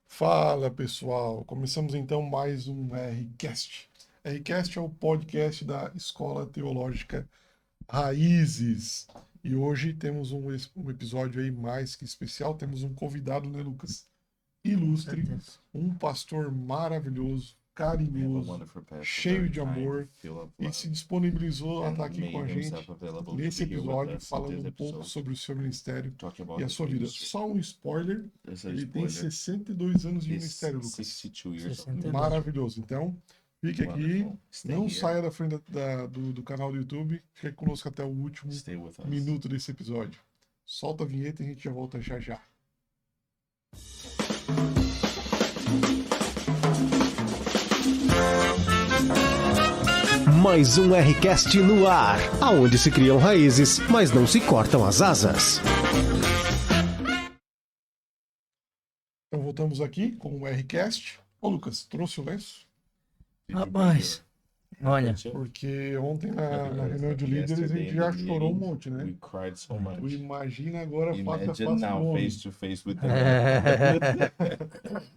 Fala pessoal, começamos então mais um Rcast. Rcast é o podcast da Escola Teológica Raízes. E hoje temos um episódio aí mais que especial. Temos um convidado, né, Lucas? Ilustre, um pastor maravilhoso, carinhoso, cheio de amor e se disponibilizou a estar aqui com a gente nesse episódio, falando um pouco sobre o seu ministério e a sua vida. Só um spoiler, ele tem 62 anos de ministério, Lucas. 62. Maravilhoso. Então, fique aqui, não saia da frente do canal do YouTube, fique conosco até o último minuto desse episódio. Solta a vinheta e a gente já volta já já. Mais um Rcast no ar, aonde se criam raízes, mas não se cortam as asas. Então voltamos aqui com o Rcast. Ô Lucas, trouxe o lenço? Rapaz, olha, Porque ontem na reunião de líderes a gente já chorou um monte, né? We cried so much. Tu imagina agora face a Imagine face now com o homem. face to face with them.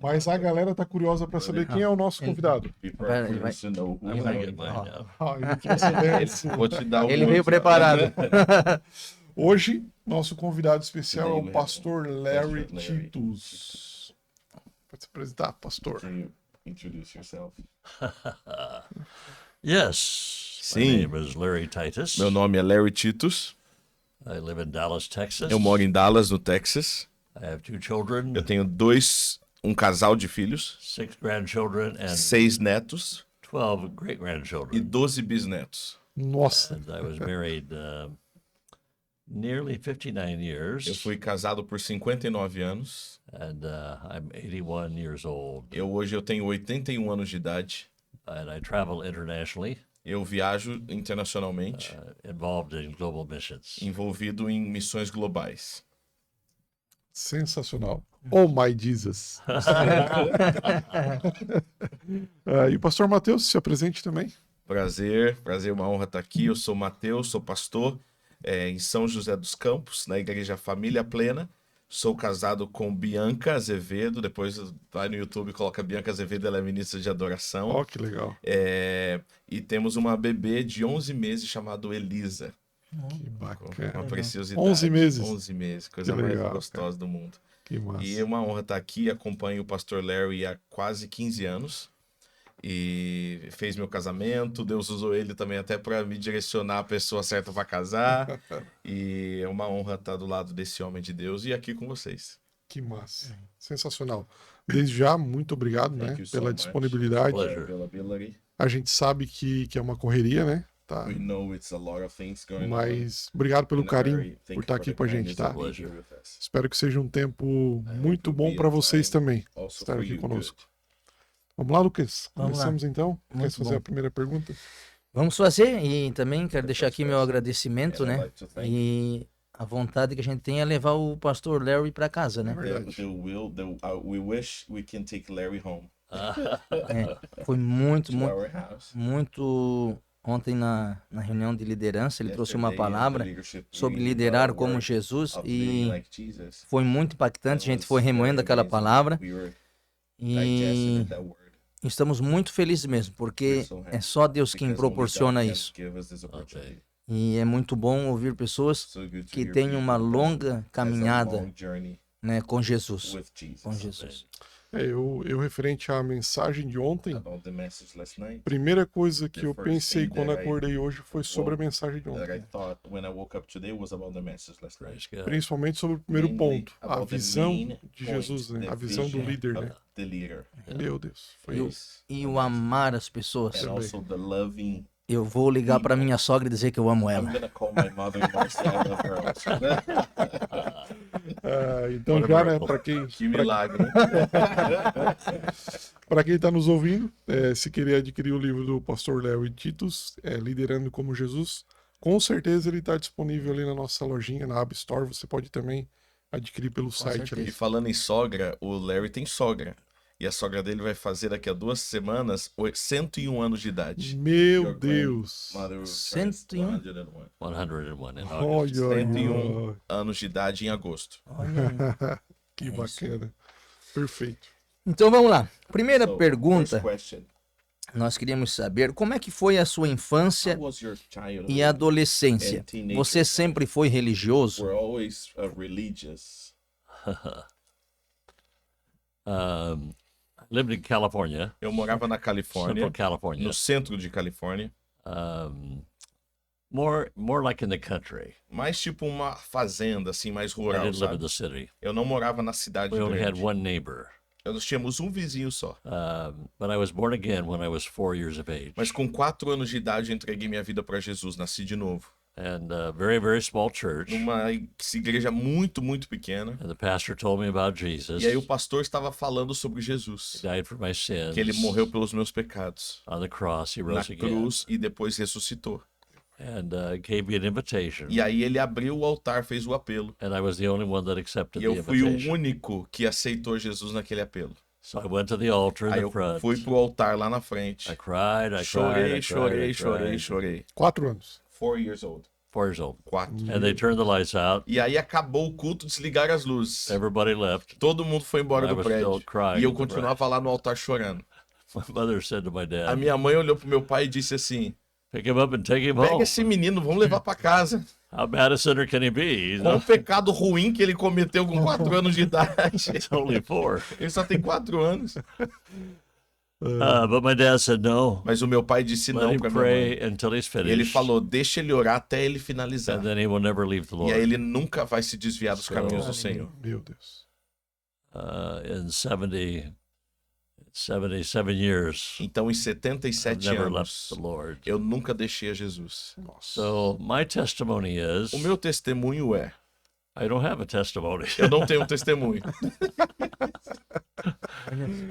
Mas a galera tá curiosa para saber quem é o nosso convidado. People Vai- are vai- curious to know who ele is vai- going ó. to Ah, ele trouxe o lenço. Vou te dar o ele veio outro. preparado. Hoje, nosso convidado especial é Today o we pastor Larry Pastor Larry Titus. Pode se apresentar, pastor. Can you introduce yourself? Yes. Sim. My name is Larry Titus. Meu nome é Larry Titus. I live in Dallas, Texas. Eu moro em Dallas, no Texas. I have two children, Eu tenho um casal de filhos, 6 grandchildren, and 6 netos 12 e great-grandchildren. 12 bisnetos. Nossa, And I was married nearly 59 years, Eu fui casado por 59 anos. and I'm 81 years old. Hoje eu tenho 81 anos de idade. And I travel internationally, Eu viajo internacionalmente, involved in global missions. envolvido em missões globais. sensacional. Oh my Jesus. E o pastor Matheus, se apresente também. Prazer, uma honra estar aqui. Eu sou Matheus, sou pastor em São José dos Campos, na Igreja Família Plena. Sou casado com Bianca Azevedo. Depois vai no YouTube e coloca Bianca Azevedo, ela é ministra de adoração. Ó, que legal. E temos uma bebê de 11 meses chamada Elisa. Que Uma bacana. preciosidade. 11 meses. 11 meses, coisa Que mais legal, gostosa do mundo. Que massa. E é uma honra estar aqui. Acompanho o pastor Larry há quase 15 anos. E fez meu casamento. Deus usou ele também até para me direcionar a pessoa certa para casar. E é uma honra estar do lado desse homem de Deus e aqui com vocês. Que massa. Sensacional. Desde já, muito obrigado, né, Thank you so pela much. disponibilidade. Pleasure. Availability. A gente sabe que é uma correria, né? Tá. We know it's a lot of things going on. Mas obrigado pelo And I'm carinho very por thankful estar for aqui the com a gente, kindness tá? of being here with us. Espero que seja um tempo muito it will bom be para a vocês time também Also estar for aqui you, conosco. good. Vamos lá, Lucas? Vamos lá. Começamos então? Quer Muito fazer bom. a primeira pergunta? vamos fazer e também quero deixar aqui meu agradecimento, And I'd né? like to thank E a vontade que a gente tem é levar o pastor Larry para casa, né? Verdade. we wish we can take Larry home Foi muito, to muito, our house. muito ontem na reunião de liderança, ele trouxe uma Yesterday, in the palavra leadership sobre meeting, liderar about como work Jesus of being e like Jesus. foi muito impactante, a gente foi remoendo aquela palavra We were e digesting that word. estamos muito felizes mesmo, porque é só Deus quem Because only proporciona God can isso. give us this opportunity. E é muito bom ouvir pessoas So good to que hear têm people uma that longa has a caminhada, long journey né, com Jesus. with Jesus. Com Jesus. Eu referente à mensagem de ontem, About the message last night primeira coisa que The eu first pensei thing quando that I- acordei hoje foi sobre a mensagem de that I ontem. thought when I woke up today was about the message last night. Praise God. Principalmente sobre o primeiro Mainly ponto, a about the visão main de point, Jesus, né? the A visão do vision líder, of né? The leader. Meu Deus, foi E o, Yes. e o amar as pessoas. And also the loving. Eu vou ligar para minha sogra e dizer que eu amo I'm ela. gonna call my mother-in-law and say I love her also. Então What a já, né, miracle. Que milagre. para quem está nos ouvindo, se querer adquirir o livro do pastor Larry Titus, Liderando como Jesus, com certeza ele está disponível ali na nossa lojinha, na App Store. Você pode também adquirir pelo site certeza. E ali. falando em sogra, o Larry tem sogra. E a sogra dele vai fazer daqui a 2 semanas 101 anos de idade. Meu Your Deus! grandmother 101? turns 101. 101 in August. Olha, 101 olha, anos de idade em agosto. Olha, que É isso. bacana. Perfeito. Então vamos lá. Primeira So, pergunta, first question. nós queríamos saber como é que foi a sua infância How was your childhood? e adolescência. and teenage Você life? sempre foi religioso? We're always religious. I lived in California, Eu morava na Central Califórnia, California. no centro de Califórnia, More like in the country. mais tipo uma fazenda, assim, mais I rural, didn't live in sabe? the city. Eu não morava na cidade We only had grande. one neighbor. Nós tínhamos um vizinho só. But I was born again when I was 4 years of age. Mas com 4 anos de idade eu entreguei minha vida para Jesus, nasci de novo. And a very, very small church. Numa igreja muito, muito pequena. And the pastor told me about Jesus. E aí o pastor estava falando sobre Jesus. He died for my sins. Que ele morreu pelos meus pecados. On the cross, he Na rose again. cruz e depois ressuscitou. And gave me an invitation. E aí ele abriu o altar, fez o apelo. And I was the only one that accepted E the eu fui o invitation. único que aceitou Jesus naquele apelo. So I went to the altar in Aí the eu front. fui pro altar lá na frente. I cried, I cried, Chorei, I chorei, cried, I chorei, cried. chorei. 4 anos. 4 years old. 4 years old. 4. And they turned the lights out. E aí acabou o culto, desligaram as luzes. Everybody left. Todo mundo foi embora I do was prédio. still crying E eu in the continuava lá no altar chorando. My mother said to my A dad, minha mãe olhou pro meu pai e disse assim: pick him up and take him pega home. esse menino, vamos levar pra casa. How bad a sinner can he be? He's Qual o not- pecado ruim que ele cometeu com 4 anos de idade? It's only 4. Ele só tem 4 anos. But my dad said no. Mas o meu pai disse Let não him pra minha mãe. pray until he's E ele finished. falou, deixa ele orar até ele finalizar. And then he will never leave the E aí Lord. ele nunca vai se desviar dos caminhos do Senhor. Meu Deus. In 77 years, Então, em I've 77 never left anos, the Lord. eu nunca deixei a Jesus. So my testimony is, O meu testemunho é, I don't have a testimony. eu não tenho um testemunho.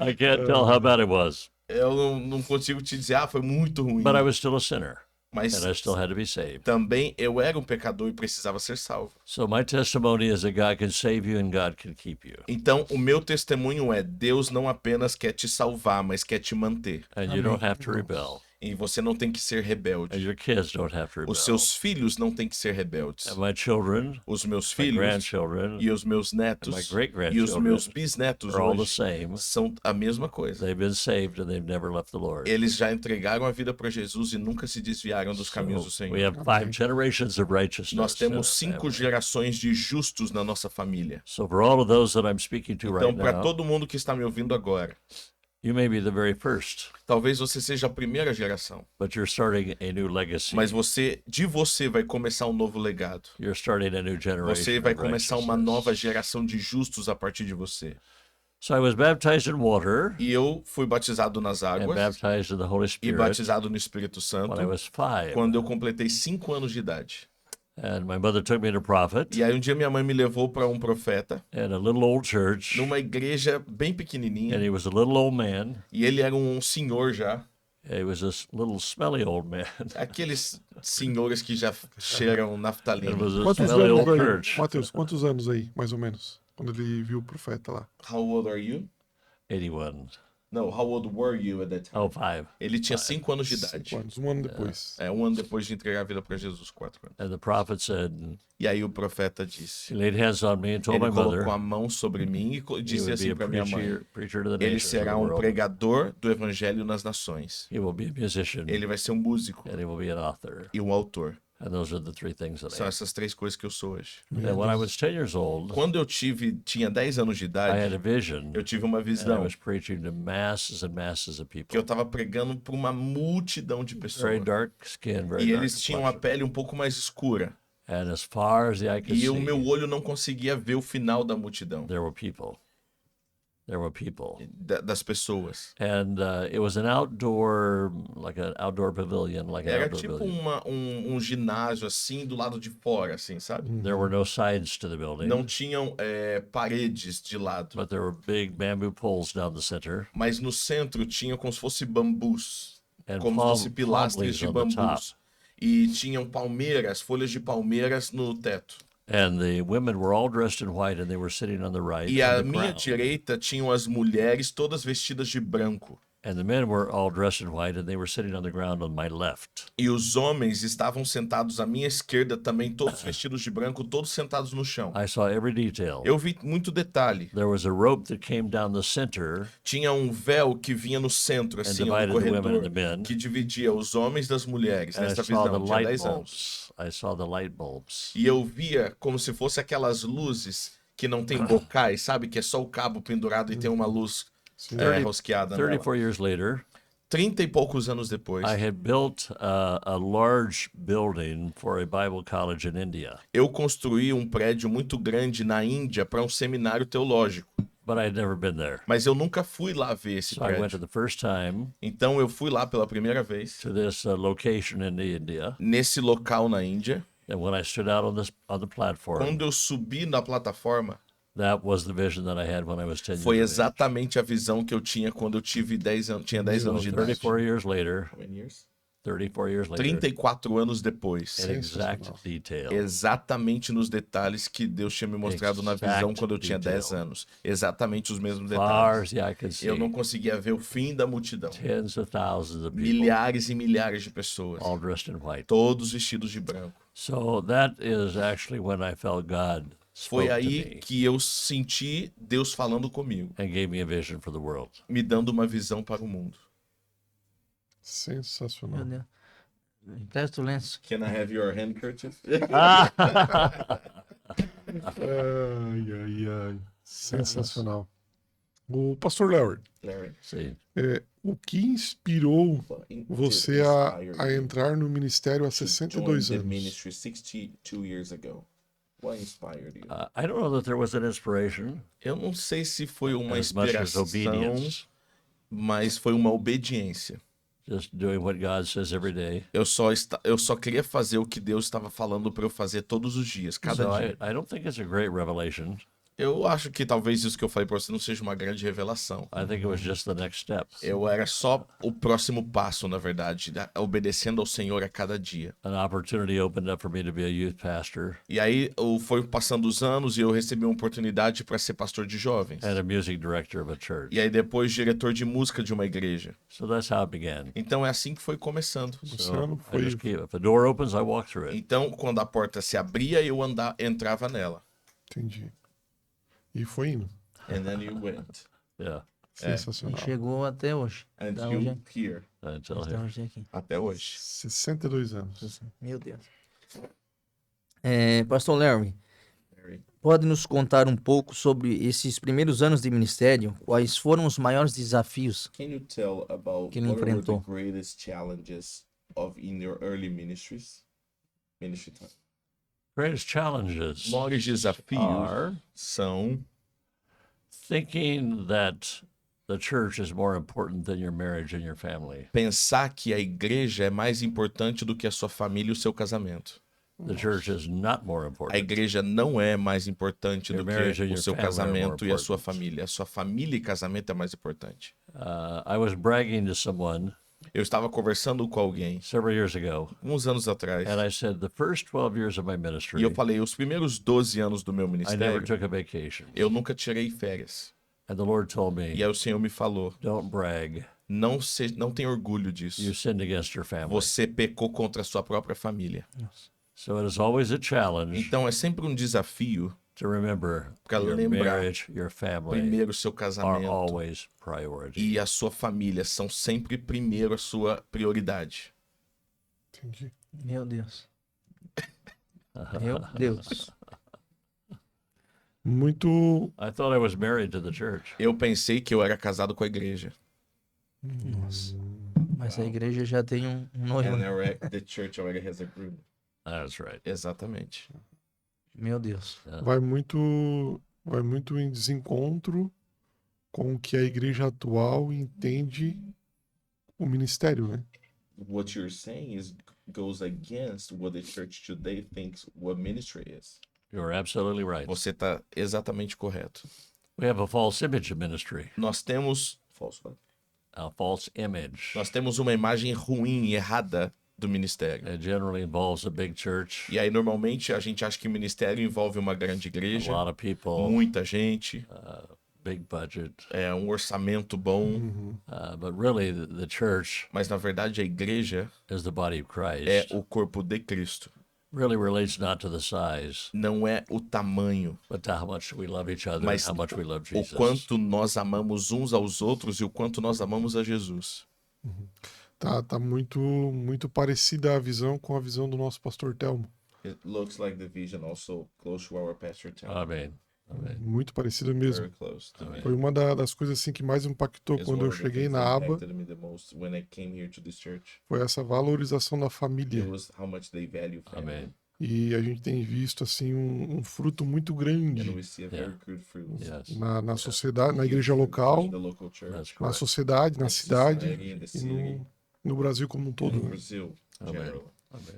I can't tell how bad it was. Eu não consigo te dizer, foi muito ruim. But I was still a sinner, Mas and I still had to be saved. também eu era um pecador e precisava ser salvo. So my testimony is that God can save you and God can keep you. Então, o meu testemunho é, Deus não apenas quer te salvar, mas quer te manter. And you don't have to rebel. E você não tem que ser And rebelde. your kids don't have to rebel. Os seus filhos não têm que ser rebeldes. And my children, Os meus my filhos grandchildren, e os meus and my netos e os great-grandchildren meus bisnetos are all the hoje same. são a mesma coisa. They've been saved and they've never left the Lord. Eles já entregaram a vida para Jesus e nunca se desviaram dos caminhos do So we Senhor. have 5 generations of righteousness. Nós in temos our 5 family. gerações de justos na nossa família. So for all of those that I'm speaking to Então, right para now, todo mundo que está me ouvindo agora, you may be the very first, talvez você seja a primeira geração, but you're starting a new legacy. mas de você vai começar um novo legado. You're starting a new generation. Você vai of começar uma righteousness. nova geração de justos a partir de você. So I was baptized in water E eu fui batizado nas and águas baptized in the Holy e Spirit batizado no Espírito Santo when I was 5. quando eu completei 5 anos de idade. And my mother took me to prophet E aí um dia minha mãe me levou para um profeta in a little old church, numa igreja bem and pequenininha he was a little old man. e ele era um senhor já, He was this little smelly old man. aqueles senhores que já cheiram It naftalina. was a Quantos smelly anos old aí, church. Matheus? Quantos anos aí, mais ou menos? Quando ele viu o profeta lá. How old are you? 81. No, how old were you at that time? Oh, 5. Ele tinha 5 anos de idade. 5 anos, um ano depois. É, 1 ano depois de entregar a vida para Jesus, 4 anos. And the prophet said, E aí o profeta he disse, laid hands on me and told ele my mother colocou a mão sobre mim e he disse would be assim a para minha mãe, preacher to the ele nations of será the um world. pregador do evangelho nas nações. He will be a musician Ele vai ser um músico and he will be an author. e um autor. And those are the 3 things that I São am. essas 3 coisas que eu sou hoje. And when I was 10 years old, Quando eu tinha 10 anos de I had a idade, vision eu tive uma and I visão was preaching to masses and masses of que eu people. estava pregando para uma multidão de Very pessoas. dark skin, very E dark eles tinham a complexion. pele um pouco mais escura. And as far as the eye could E o meu see, olho não conseguia ver o final da multidão, there were people. There were people. das pessoas. And it was an outdoor, like an outdoor pavilion, like an Era outdoor tipo pavilion. um ginásio assim, do lado de fora, assim, sabe? There were no sides to the building, Não tinham paredes de lado, but there were big bamboo poles down the center mas no centro tinha como se fosse bambus, and como se palm, fosse palm pilastras leaves de on the top. bambus. E tinham palmeiras, folhas de palmeiras no teto. And the women were all dressed in white and they were sitting on the right E à on the minha ground. direita tinham as mulheres todas vestidas de branco. And the men were all dressed in white, and they were sitting on the ground on my left. E os homens estavam sentados à minha esquerda também, todos vestidos de branco, todos sentados no chão. I saw every detail. Eu vi muito detalhe. There was a rope that came down the center Tinha um véu que vinha no centro, and assim, no divided the women and corredor, the men. que dividia os homens das mulheres, And I nessa saw the visão, tinha light 10 anos. bulbs. I saw the light bulbs. E eu via como se fosse aquelas luzes que não tem bocais, sabe? Que é só o cabo pendurado e tem uma luz rosqueada nela. 34 years later, 30 e poucos anos depois, I had built a large building for a Bible college in India, eu construí um prédio muito grande na Índia para um seminário teológico. but I had never been there. Mas eu nunca fui lá ver esse So I went prédio. to the first time Então eu fui lá pela primeira vez, to this location in India, nesse local na Índia. and when I stood out on the platform, Quando eu subi na plataforma, that was the vision that I had when I was 10 foi years of age. exatamente a visão que eu tinha quando eu tive 10 anos, tinha 10 anos de idade. 34 years later, 34 years later, 34 anos depois. in exact detail. Exatamente nos detalhes que Deus tinha me mostrado na visão Exact quando eu tinha 10 detail. anos. Exatamente os mesmos Far detalhes. as the eye could see, Eu não conseguia ver o fim da multidão. tens of thousands of people, Milhares e milhares de pessoas, all dressed in white. todos vestidos de branco. So that is actually when I felt God Foi spoke to aí me que eu senti Deus falando comigo, and gave me a vision for the world. me dando uma visão para o mundo. Sensacional. Meu Deus. Empresta o lenço. Can I have your handkerchief? Ai, ai, ai. Sensacional. O pastor Larry, See, o que inspirou você a entrar no ministério há 62 joined the anos? ministry 62 years ago. What inspired you? I don't know that there was an inspiration Eu não sei se foi uma as much as inspiração, obedience, mas foi uma obediência. just doing what God says every day. Eu só queria fazer o que Deus estava falando para eu fazer todos os dias, cada So dia. I don't think it's a great revelation. Eu acho que talvez isso que eu falei para você não seja uma grande revelação. I think it was just the next step. Eu era só o próximo passo, na verdade, obedecendo ao Senhor a cada dia. An opportunity opened up for me to be a youth pastor E aí foi passando os anos e eu recebi uma oportunidade para ser pastor de jovens. and a music director of a church. E aí depois diretor de música de uma igreja. So that's how it began. Então é assim que foi começando. Você não I foi. just keep, if the door opens, I walk through it. Então quando a porta se abria, eu entrava nela. Entendi. E foi indo. And then you went Yeah, E Sensacional. chegou até hoje. Até until hoje, here. until até here. hoje aqui. Até hoje. 62 anos. Meu Deus. Pastor Larry, Larry. pode nos contar um pouco sobre esses primeiros anos de ministério? Quais foram os maiores desafios? Can you tell about Que ele what were the enfrentou. greatest challenges in your early ministry time? Greatest challenges Maiores desafios are são thinking that the church is more important than your marriage and your family. pensar que a igreja é mais importante do que a sua família e o seu casamento. The church is not more A important. igreja não é mais importante Your do marriage and que o your seu family are more casamento e a sua important. família. A sua família e casamento é mais importante. I was bragging to someone Eu estava conversando com alguém several years ago, uns anos atrás and I said, the first 12 years of my e ministry, eu falei, os primeiros 12 anos do meu I never ministério, took a vacation. eu nunca tirei férias. And the Lord told E me, aí o Senhor me falou, don't brag. não tenha orgulho You disso. sinned against your family. Você pecou contra a sua própria família. So it is always a challenge Então é sempre um desafio, to remember Pra your lembrar, marriage, your family primeiro o seu are casamento always priority. e a sua família são sempre primeiro a sua prioridade. Entendi. Meu Deus. Meu Deus. Muito. I thought I was married to the church. Eu pensei que eu era casado com a igreja. Mas a igreja já tem um noivo. And né? the church already has a groom. That's right. Exatamente. Meu Deus. Vai muito em desencontro com o que a igreja atual entende o ministério, né? What you're saying goes against what the church today thinks what ministry is. You're absolutely right. Você está exatamente correto. We have a false image of ministry, Nós temos False what? a false image. uma imagem ruim e errada do ministério. It generally involves a big church, E aí normalmente a gente acha que o ministério envolve uma grande a igreja, lot of people, muita gente, big budget. é um orçamento bom, But really, the church mas na verdade a igreja is the body of Christ. é o corpo de Cristo. Really relates not to the size, Não é o tamanho, but to how much we love each other and mas how much we love o Jesus. quanto nós amamos uns aos outros e o quanto nós amamos a Jesus. Tá muito parecida a visão com a visão do nosso pastor Telmo. It looks like the vision also close to our pastor Tom. Amen. Muito parecida mesmo. Very close to me. Foi uma das coisas assim que mais me impactou It's quando one eu of the cheguei things na that aba, impacted me the most when I came here to this church. foi essa valorização da It família. was how much they value family. Amen. E a gente tem visto assim um fruto muito grande And we see a very good fruit. Yes. na sociedade, na igreja local, The local church. That's na correct. sociedade, na cidade In the e city. no Brasil como um todo. In Brazil, generally.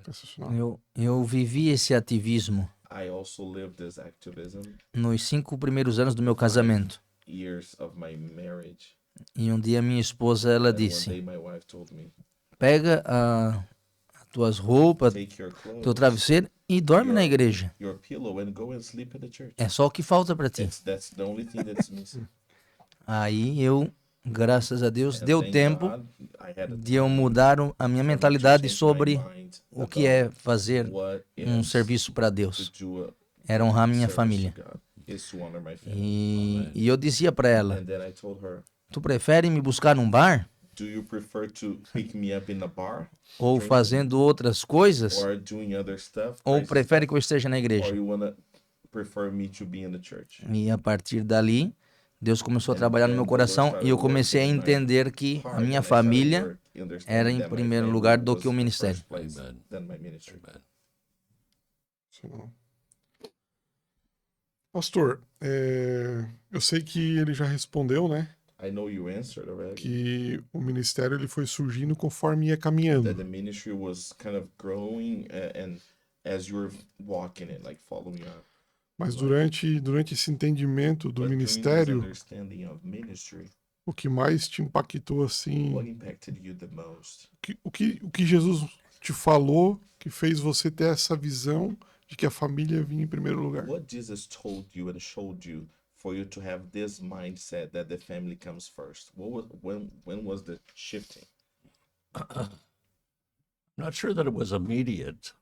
Sensacional. Eu vivi esse ativismo I also lived this activism nos 5 primeiros anos do meu casamento. years of my marriage. E um dia minha esposa, ela And one disse, day my wife told me, pega as tuas roupas, take your teu clothes, travesseiro e dorme na igreja. your pillow, and go and sleep in the church. É só o que falta para ti. That's the only thing that's missing. Aí eu, graças a Deus, And deu thank tempo God I had a de eu time mudar a minha for me to mentalidade change my sobre mind o que é about fazer what um is serviço para to Deus. do a Era honrar minha service família. to God, is to honor my family. E eu dizia para ela, And then I told her, tu prefere me buscar num bar do you prefer to pick me up in a bar ou fazendo outras coisas or doing other stuff? ou crazy prefere stuff, que eu esteja na or igreja? you wanna prefer me to be in the church? E a partir dali, Deus começou a And trabalhar no then meu the Lord coração started e eu comecei a working in my entender que heart, a minha and I started família understanding era em that my primeiro family lugar do was que o the ministério. first place Amen. than my ministry. Sensacional. Pastor, eu sei que ele já respondeu, né? I know you answered already. Que o ministério ele foi surgindo conforme ia caminhando. That the ministry was kind of growing and as you were walking it, like following up. Mas durante esse entendimento do But during this ministério, understanding of ministry, o que mais te impactou assim, what impacted you the most? o que Jesus te falou que fez você ter essa visão de que a família vinha em primeiro lugar? What Jesus told you and showed you for you to have this mindset that the family comes first? When was the shifting? I'm not sure that it was immediate.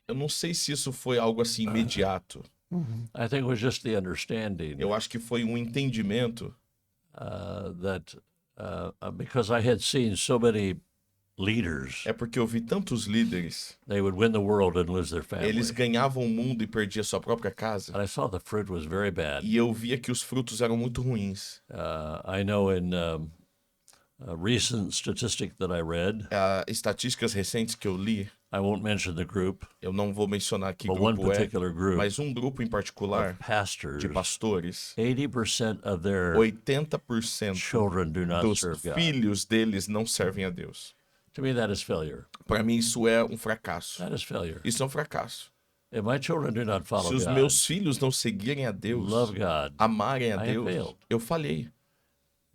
Eu não sei se isso foi algo assim imediato. I think it was just the understanding Eu acho que foi um entendimento that because I had seen so many leaders, É porque eu vi tantos líderes, they would win the world and lose their family. eles ganhavam o mundo e perdiam sua própria casa. And I saw the fruit was very bad. E eu via que os frutos eram muito ruins. I know in a recent statistic that I read, Estatísticas recentes que eu li, I won't mention the group, eu não vou mencionar que but one grupo é, particular group mas um grupo em particular of pastors, de pastores, 80% of their 80% children do not dos serve God. filhos deles não servem a Deus. To me, that is failure. Para mim isso é um fracasso. That is failure. Isso é um fracasso. If my children do not follow Se os God, meus filhos não seguirem a Deus, love God, amarem a I have Deus, failed. eu falhei.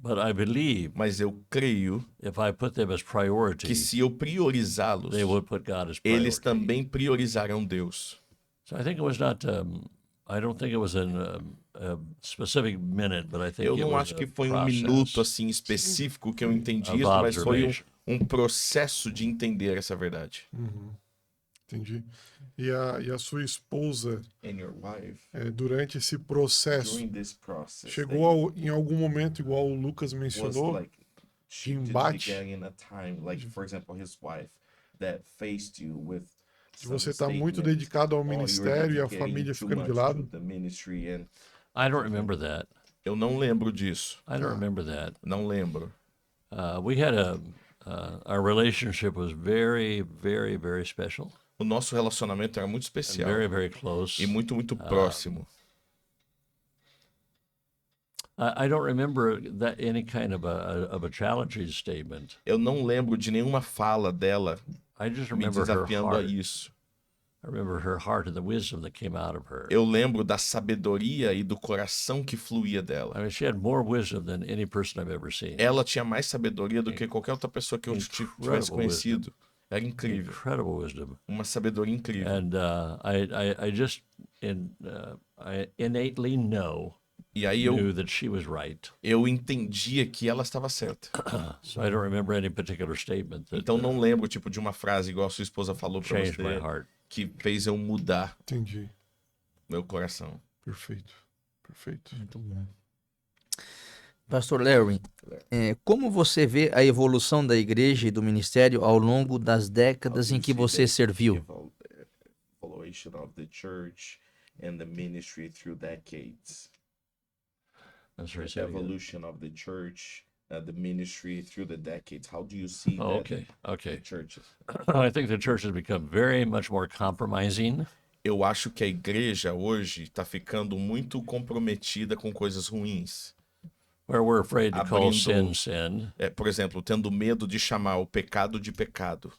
but I believe Mas eu creio if I put them as que priority, se eu priorizá-los, they would put God as priority. eles também priorizarão Deus. So I think it was not. I don't think it was in a specific minute, but I think Eu it não was acho a que foi um process. minuto assim específico que eu entendi Of isso, mas foi observation. um processo de entender essa verdade. Entendi. E a sua esposa, And your wife, durante esse processo, during this process, chegou em algum momento, igual o Lucas was mencionou, like she did embate. began in a time, like for example, his wife that faced you with que você está some muito statement, dedicado ao "Oh, you were ministério e a dedicating família too ficando de much lado? to the ministry and I don't remember that. Eu não lembro disso. I don't remember that. Não lembro. We had our relationship was very, very, very special O nosso relacionamento era muito and especial very, very close. e muito, muito próximo. I don't remember that any kind of a challenging statement. Eu não lembro de nenhuma fala dela I just me remember her desafiando a heart. isso. I remember her heart and the wisdom that came out of her. Eu lembro da sabedoria e do coração que fluía I dela. mean, she had more wisdom than any person I've ever seen. Ela tinha mais sabedoria do que qualquer outra pessoa que eu tivesse conhecido. Era incrível. Incredible wisdom. Uma sabedoria incrível. And I just I innately know E aí knew that she was right. eu entendia que ela estava certa. So I don't remember any particular statement that Então não lembro tipo de uma frase igual a sua esposa falou para changed my você heart. que fez eu mudar Entendi. meu coração. Perfeito. Perfeito. Muito bom. Pastor Larry, como você vê a evolução da igreja e do ministério ao longo das décadas em que você serviu? Evaluation of the church and the ministry through decades. That's right. The evolution of the church, the ministry through the decades. How do you see that? Okay. Churches. I think the church has become very much more compromising. Eu acho que a igreja hoje está ficando muito comprometida com coisas ruins. Where we're afraid to call Abrindo- sin. Por exemplo, tendo medo de chamar o pecado de pecado.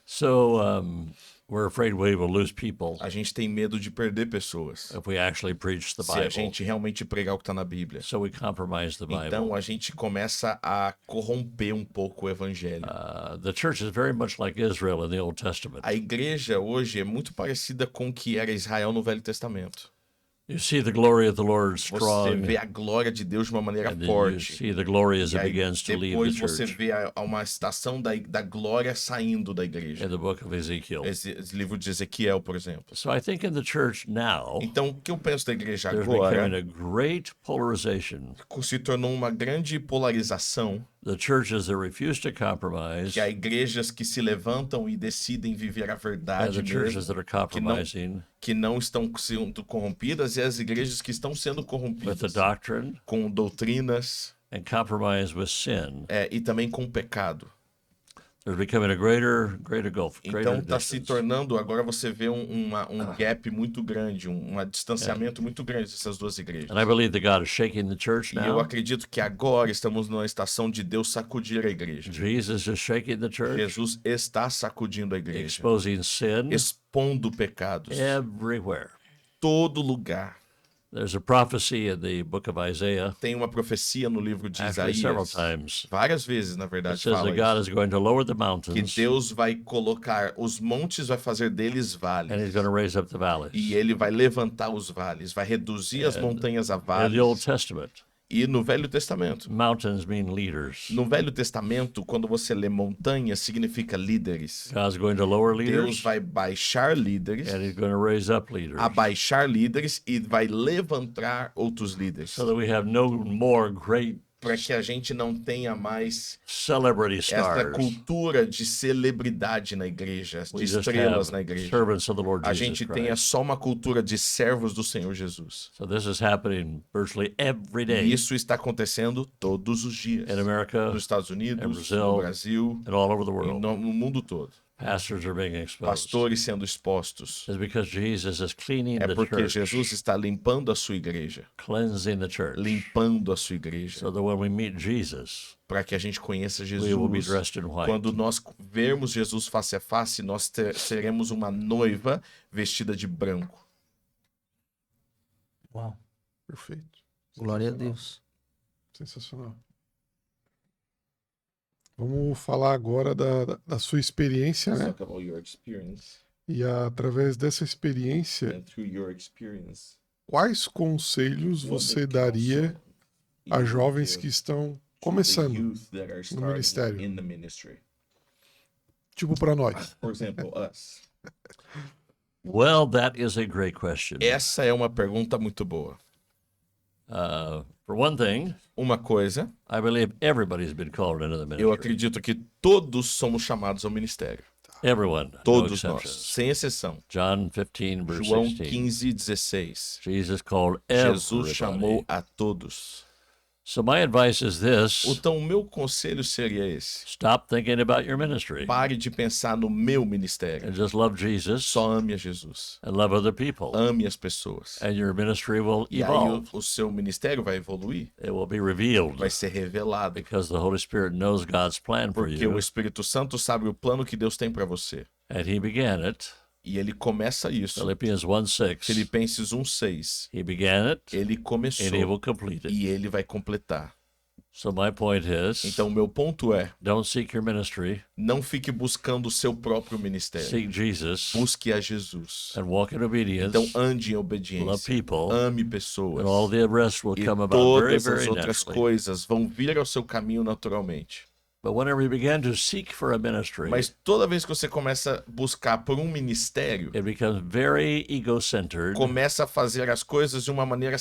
So we're afraid we will lose people A gente tem medo de perder pessoas if we actually preach the se a Bible. gente realmente pregar o que está na Bíblia. So we compromise the Bible. Então a gente começa a corromper um pouco o evangelho. The church is very much like Israel in the Old Testament. A igreja hoje é muito parecida com o que era Israel no Velho Testamento. You see the glory of the Lord Você strong, vê a glória de Deus de uma maneira and then you forte. see the glory as E it aí, begins to leave the depois você church vê uma estação da glória saindo da in igreja. the book of Ezekiel. Esse livro de Ezequiel, por exemplo. So I think in the church now, Então, o que eu penso da igreja there's becoming agora a great polarization. se tornou uma grande polarização, The churches that refuse to compromise que há igrejas que se levantam e decidem viver a and verdade the churches mesmo, that are compromising que não estão sendo corrompidas, e as igrejas que estão sendo with the corrompidas doctrine com doutrinas and compromise with sin. e também com pecado. There's becoming a greater gulf, greater Então está se distance. tornando, agora você vê um gap muito grande, um distanciamento muito grande dessas duas igrejas. And I believe that God is shaking the church E eu now. acredito que agora estamos numa estação de Deus sacudir a igreja. Jesus is shaking the church, Jesus está sacudindo a igreja, exposing sin expondo pecados. everywhere. Todo lugar. There's a prophecy in the book of Isaiah, Tem uma profecia no livro de actually several Isaías. times. Várias vezes, na It verdade, says fala that God isso. is going to lower the Que mountains Deus vai colocar os montes, vai fazer deles and vales. he's going to raise up the valleys. E ele vai levantar os vales, vai reduzir as montanhas a In the Old vales. Testament, E no Velho Testamento. mountains mean leaders. No Velho Testamento, quando você lê montanha, significa líderes. God's going to lower Deus leaders vai baixar líderes, and he's going to raise up leaders abaixar líderes e vai levantar outros líderes. so that we have no more great Para que a gente não tenha mais celebrity essa stars. cultura de celebridade na igreja, de We just estrelas have na igreja. servants of the Lord A Jesus gente tenha Christ. só uma cultura de servos do Senhor Jesus. So this is happening virtually every E day isso está acontecendo todos os dias. in America Nos Estados Unidos, Brazil, no Brasil, and all over the e world. no mundo todo. Pastors are being exposed. Pastores sendo expostos. It's because Jesus is cleaning É the porque church, Jesus está limpando a sua igreja. cleansing the church, Limpando a sua igreja. so that when we meet Jesus, Para que a gente conheça we will be Jesus. dressed in white. Quando nós vermos Jesus face a face, nós seremos uma noiva vestida de branco. Uau, Perfeito. glória a Deus. Sensacional. Vamos falar agora da sua experiência, Let's né? talk about your experience. E através dessa experiência, And through your experience, quais conselhos what você the daria counsel you a would jovens give que estão to the começando, youth that are starting ministério? in the ministry? tipo para nós? For example, us. Well, that is a great question. Essa é uma pergunta muito boa. For one thing, Uma coisa, I believe everybody's been called into the eu ministry. acredito que todos somos chamados ao ministério. Everyone, no Todos nós, exceptions. sem exceção. John 15, verse João 16. 15, 16. Jesus called Jesus everybody. chamou a todos. So my advice is this: Então, o meu conselho seria esse. stop thinking about your ministry Pare de pensar no meu ministério. and just love Jesus Só ame a Jesus. and love other people, Ame as pessoas. and your ministry will E aí evolve. o seu ministério vai evoluir, It will be revealed vai ser revelado. because the Holy Spirit knows God's plan for Porque o you, Espírito Santo sabe o plano que Deus tem para você. and He began it. E ele começa isso. Philippians 1:6. Filipenses 1:6. He began it, Ele começou and He will complete it. e ele vai completar. So my point is, Então, o meu ponto é, don't seek your ministry, não fique buscando o seu próprio ministério. seek Jesus, Busque a Jesus. and walk in obedience, Então, ande em love obediência. people, Ame pessoas. and all the rest will E come about very, todas as very outras naturally. coisas vão vir ao seu caminho naturalmente. But whenever you begin to seek for a ministry, Mas toda vez que você começa a buscar por um ministério, it becomes very ego-centered. começa a fazer as coisas de uma maneira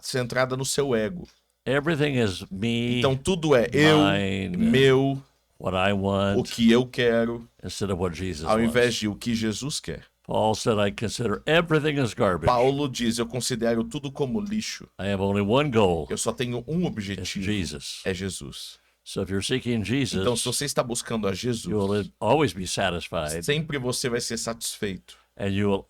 centrada no seu ego. Everything is me, Então tudo é eu, mine, meu, what I o want, que eu quero, instead of what Jesus ao invés wants. de o que Jesus quer. Paul said, I consider everything as garbage. Paulo diz, eu considero tudo como lixo. I have only one goal. Eu só tenho um It's objetivo, Jesus. é Jesus. So if you're seeking Então se Jesus, você está buscando a you Jesus, will always be satisfied, sempre você vai ser satisfeito. and you will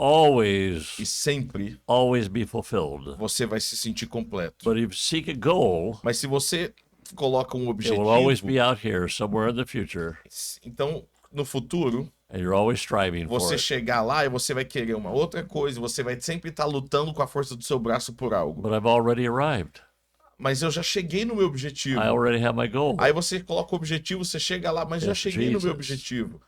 E sempre always be fulfilled. você vai se sentir completo. But if you seek a goal, Mas se você coloca um it will always objetivo, be out here somewhere in the future, então no futuro and you're always striving for você it. chegar lá e você vai querer uma outra coisa, você vai sempre estar lutando com a força do seu braço por algo. But I've already arrived. Mas eu já cheguei no meu objetivo. I already have my goal. Aí você coloca o objetivo, você chega lá, mas já Yes, cheguei no meu Jesus. objetivo.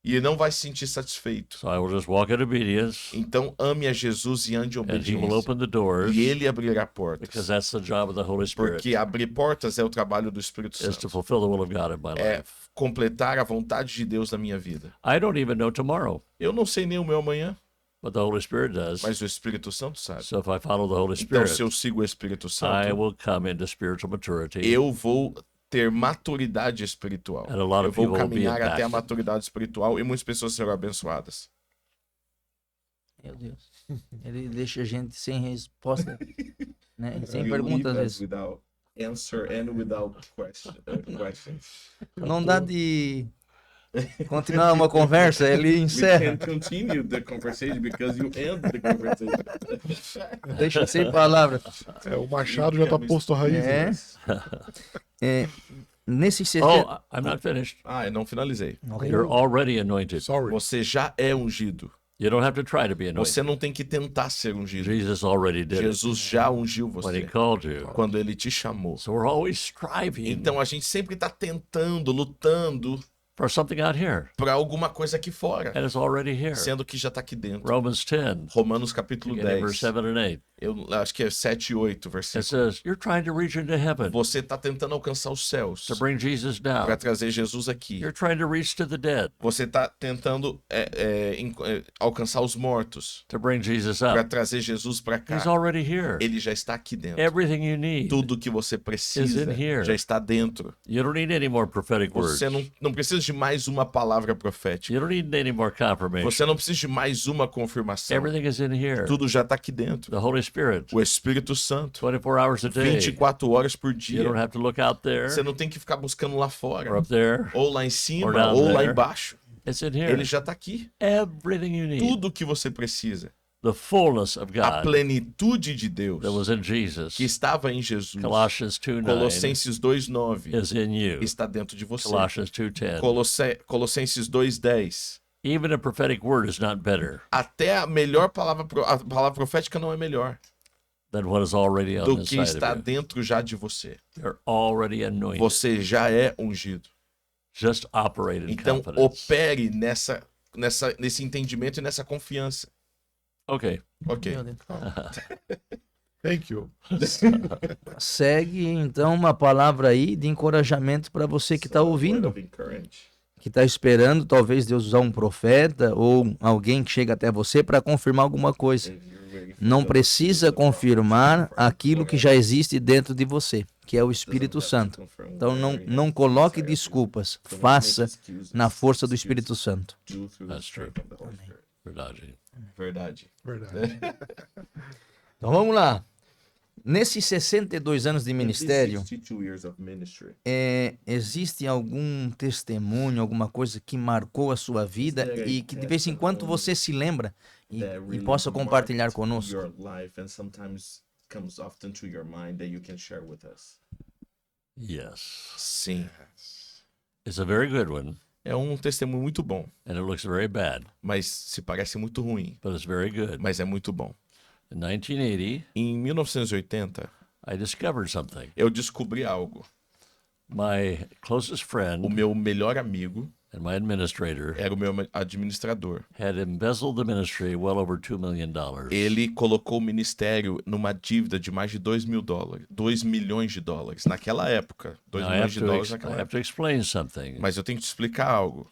E não vai se sentir satisfeito. So I will just walk in obedience, Então ame a Jesus e ande em and He will obediência. open the doors, E ele abrirá because portas. that's the job of the Holy Spirit, Porque abrir portas é o trabalho do Espírito is to Santo. fulfill the will of God in my É life. completar a vontade de Deus na minha vida. I don't even know tomorrow, Eu não sei nem o meu amanhã, but the Holy Spirit does. mas o Espírito Santo sabe. So if I follow the Holy Então, Spirit, se eu sigo o Espírito I Santo, will come into spiritual maturity. eu vou ter maturidade espiritual. And a lot Eu of vou people will be caminhar até a impacted. maturidade espiritual e muitas pessoas serão abençoadas. Meu Deus. Ele deixa a gente sem resposta, né? Sem You pergunta leave às us vezes. without answer and without questions. Não dá de continuar uma conversa, ele We encerra. can continue the conversation because you end the conversation. Deixa sem palavras. O machado já está posto a raiz. É. Né? É, nesse Oh, I'm not finished. Eu não finalizei. You're already anointed. Sorry. Você já é ungido. You don't have to try to be Você anointed. não tem que tentar ser ungido. Jesus already did it Jesus já ungiu when He você called you. quando ele te chamou. So we're always striving Então a gente sempre está tentando, lutando for something out here, para alguma coisa aqui fora, and it's already here. sendo que já está aqui dentro. Romans 10, Romanos capítulo beginning verse 10. 7 and 8. Eu acho que é 7 e 8, It versículo. says, you're trying to reach into heaven Você está tentando alcançar os céus to bring Jesus down. para trazer Jesus aqui. You're trying to reach to the dead Você está tentando alcançar os mortos to bring Jesus para up. trazer Jesus para cá. He's already here. Ele já está aqui dentro. Everything you need. Tudo que você precisa in here. já está dentro. You don't need any more prophetic words. Você não precisa de mais uma palavra profética. You don't need any more confirmation. Você não precisa de mais uma confirmação. Everything is in here. Tudo já está aqui dentro. The Holy Spirit, O Espírito Santo, 24 hours a day. 24 horas por You dia. don't have to look out there Você não tem que ficar buscando lá or fora, up there. ou lá em Or cima, down ou lá there. embaixo. It's in here. Ele já está aqui. Everything you need. Tudo que você precisa. The fullness of A God plenitude de Deus that was in Jesus. que estava em Jesus. Colossians 2:9 Colossenses 2:9 is in you. está dentro de você. Colossians 2:10. Colossenses 2:10. Even a prophetic word is not better Até a melhor palavra, a palavra profética não é melhor than what is already on do the que inside está of you. dentro já de você. You're already anointed. Você já é ungido. Just operate in Então confidence. opere nesse entendimento e nessa confiança. Okay. Ok. Meu Deus. Thank you. Segue então uma palavra aí de encorajamento para você que está Word ouvindo, of encourage. que está esperando talvez Deus usar um profeta ou alguém que chega até você para confirmar alguma coisa. If you're waiting for Não God to precisa do the confirmar confirm aquilo que já existe dentro de você, que é o Espírito Santo. Então não coloque desculpas, faça na força do Espírito Santo. Do through the That's true. strength of the Holy Spirit. Verdade. Verdade. Verdade. Então vamos lá. Nesses 62 anos de In these ministério, 62 years of ministry, existe algum testemunho, alguma coisa que marcou a sua vida e que de vez em quando você se lembra e that really possa compartilhar marked conosco? your life and sometimes comes often to your mind that you can share with us. Yes. Sim. It's a very good one, É um testemunho muito bom, and it looks very bad, mas se parece muito ruim, but it's very good. mas é muito bom. In 1980, Em 1980, I discovered something. eu descobri algo. My closest O friend meu melhor amigo and my administrator era o meu administrador. had embezzled the ministry well over $2 million. Ele colocou o ministério numa dívida de mais de $2.000, $2 milhões de dólares. Naquela época, 2 Now, I milhões have de to, dólares I naquela have época. to explain something. Mas eu tenho que te explicar algo.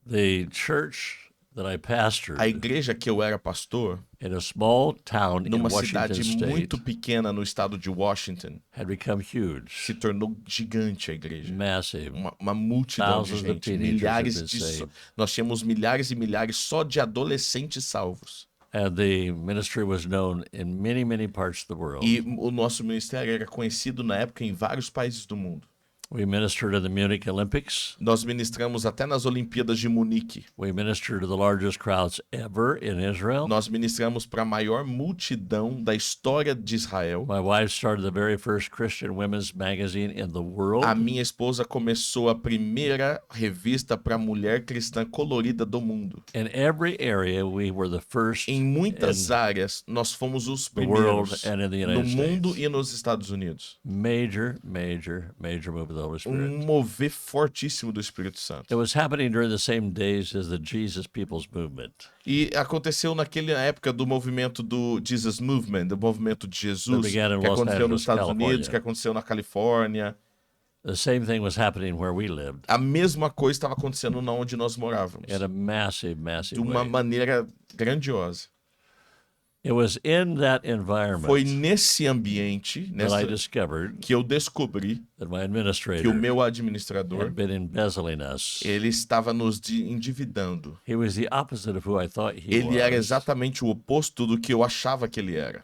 The church that I A pastored igreja que eu era pastor, in a small town in numa Washington cidade State, muito pequena no estado de Washington, had become se huge, tornou gigante a igreja. massive. Uma multidão de Thousands of gente, teenagers milhares had been de saved. nós tínhamos milhares e milhares só de adolescentes salvos. And the ministry was known in many, many parts of the world. E o nosso ministério era conhecido na época em vários países do mundo. We ministered at the Munich Olympics. Nós ministramos até nas Olimpíadas de Munique. We ministered to the largest crowds ever in Israel. Nós ministramos para a maior multidão da história de Israel. My wife started the very first Christian women's magazine in the world. A minha esposa começou a primeira revista para mulher cristã colorida do mundo. In every area, we were the first Em muitas áreas, nós fomos os the world primeiros and in the no United mundo States. e nos Estados Unidos. Major move of the Holy Spirit. Mover fortíssimo do Espírito Santo. It was happening during the same days as the Jesus People's Movement. E aconteceu naquela época do movimento do Jesus Movement, do movimento de Jesus, That began in que Los aconteceu nos Angeles, Estados Unidos, California. que aconteceu na Califórnia. The same thing was happening where we lived A mesma coisa estava acontecendo na onde nós morávamos, in a massive de uma way. maneira grandiosa. It was in that Foi environment nesse ambiente that I discovered que eu descobri that my que o administrator meu administrador had been embezzling us. ele estava nos endividando. He was the opposite of who I thought he Ele era was. exatamente o oposto do que eu achava que ele era.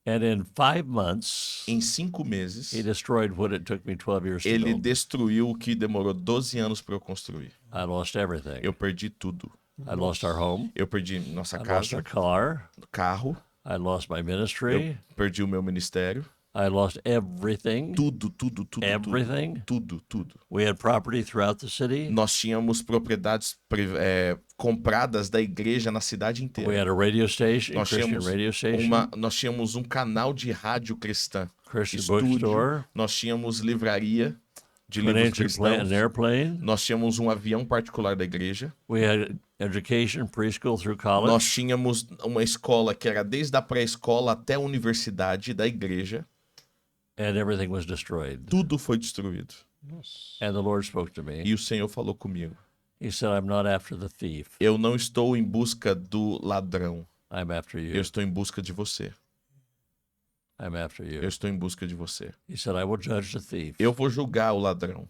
And in 5 months, Em 5 meses, he destroyed what it took me 12 years to ele build. destruiu o que demorou 12 anos para eu construir. I lost everything. Eu perdi tudo. I lost our home. Eu perdi nossa I lost casa, our car. carro, I lost my eu ministry. perdi o meu ministério. I lost everything. Tudo. Everything. Tudo. We had property throughout the city. Nós tínhamos propriedades compradas da igreja na cidade We inteira. had a radio station, Nós Christian tínhamos, radio station, nós tínhamos um canal de rádio cristã, Christian estúdio, bookstore, nós tínhamos livraria de an livros ancient an cristãos, airplane. nós tínhamos um avião particular da igreja, We had education, preschool through nós college. tínhamos uma escola que era desde a pré-escola até a universidade da igreja. And everything was destroyed. Tudo foi destruído. And the Lord spoke to me. E o Senhor falou comigo. He said, I'm not after the thief. Eu não estou em busca do ladrão. I'm after Eu you. estou em busca de você. I'm after Eu you. estou em busca de você. He said, I will judge the thief. Eu vou julgar o ladrão,